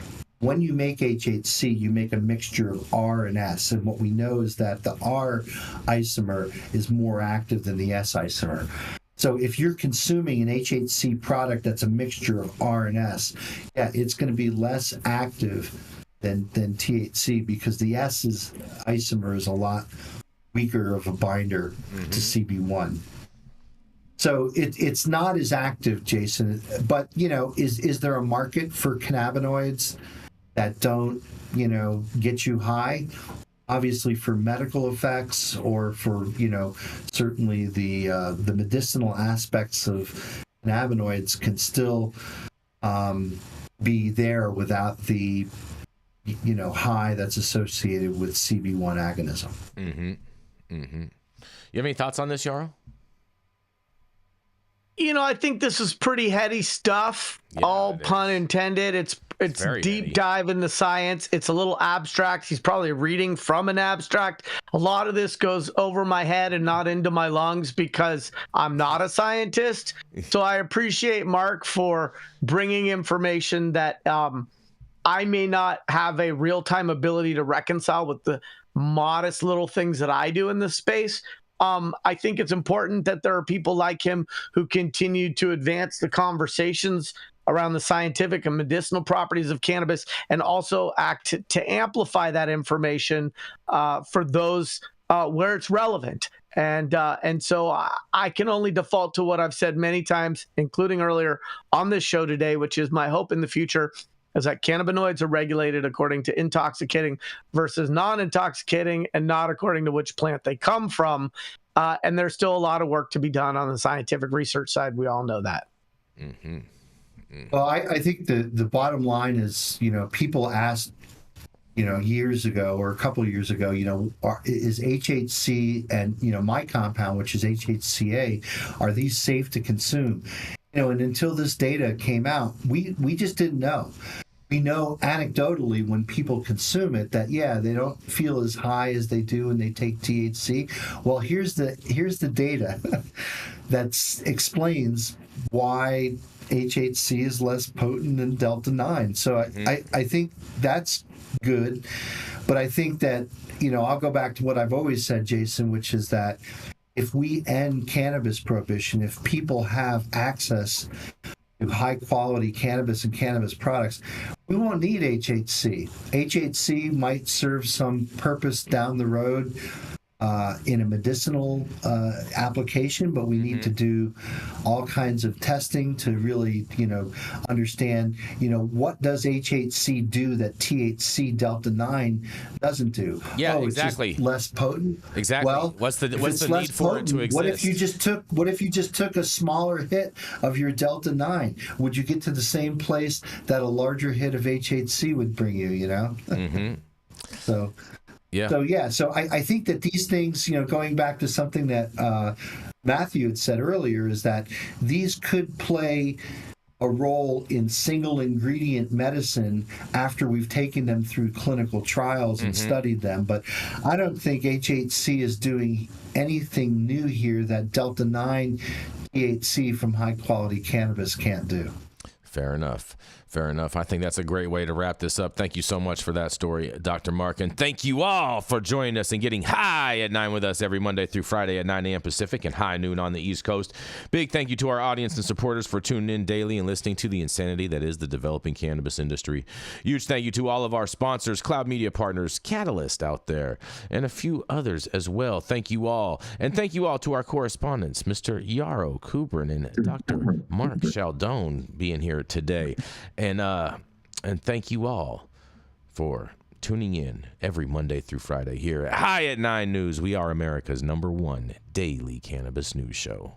HHC, you make a mixture of R and S, and what we know is that the R isomer is more active than the S isomer. So if you're consuming an HHC product that's a mixture of R and S, it's going to be less active than THC because the S's isomer is a lot weaker of a binder to CB1. So it's not as active, Jason. But is there a market for cannabinoids that don't get you high? obviously for medical effects or for, certainly the medicinal aspects of cannabinoids can still be there without the high that's associated with CB1 agonism. Mm-hmm. Mm-hmm. You have any thoughts on this, Yarrow? I think this is pretty heady stuff. Yeah, all pun intended. It's very deep heady. dive into science. It's a little abstract. He's probably reading from an abstract. A lot of this goes over my head and not into my lungs because I'm not a scientist. So I appreciate Mark for bringing information that I may not have a real-time ability to reconcile with the modest little things that I do in this space. I think it's important that there are people like him who continue to advance the conversations around the scientific and medicinal properties of cannabis and also act to amplify that information for those where it's relevant. And so I can only default to what I've said many times, including earlier on this show today, which is my hope in the future is that cannabinoids are regulated according to intoxicating versus non-intoxicating and not according to which plant they come from. And there's still a lot of work to be done on the scientific research side. We all know that. Mm-hmm. Mm-hmm. Well, I think the bottom line is, people asked, years ago or a couple of years ago, is HHC and, my compound, which is HHCA, are these safe to consume? And until this data came out, we just didn't know. We know anecdotally when people consume it that, they don't feel as high as they do when they take THC. Well, here's the data that explains why HHC is less potent than Delta-9. So I think that's good. But I think that, I'll go back to what I've always said, Jason, which is that if we end cannabis prohibition, if people have access to high quality cannabis and cannabis products, we won't need HHC. HHC might serve some purpose down the road in a medicinal application, but we need to do all kinds of testing to really, understand, what does HHC do that THC Delta-9 doesn't do? Yeah, exactly. It's just less potent. Exactly. Well, what's the need for it to exist? What if you just took a smaller hit of your Delta-9? Would you get to the same place that a larger hit of HHC would bring you? Mm-hmm. So. Yeah. So I think that these things, going back to something that Mathieu had said earlier, is that these could play a role in single ingredient medicine after we've taken them through clinical trials and studied them. But I don't think HHC is doing anything new here that Delta-9 THC from high quality cannabis can't do. Fair enough. Fair enough. I think that's a great way to wrap this up. Thank you so much for that story, Dr. Mark. And thank you all for joining us and getting high at 9 with us every Monday through Friday at 9 a.m. Pacific and high noon on the East Coast. Big thank you to our audience and supporters for tuning in daily and listening to the insanity that is the developing cannabis industry. Huge thank you to all of our sponsors, Cloud Media Partners, Catalyst out there, and a few others as well. Thank you all. And thank you all to our correspondents, Mr. Yarrow Kubrin and Dr. Mark Chaldone being here today. And thank you all for tuning in every Monday through Friday here at High at 9 News. We are America's #1 daily cannabis news show.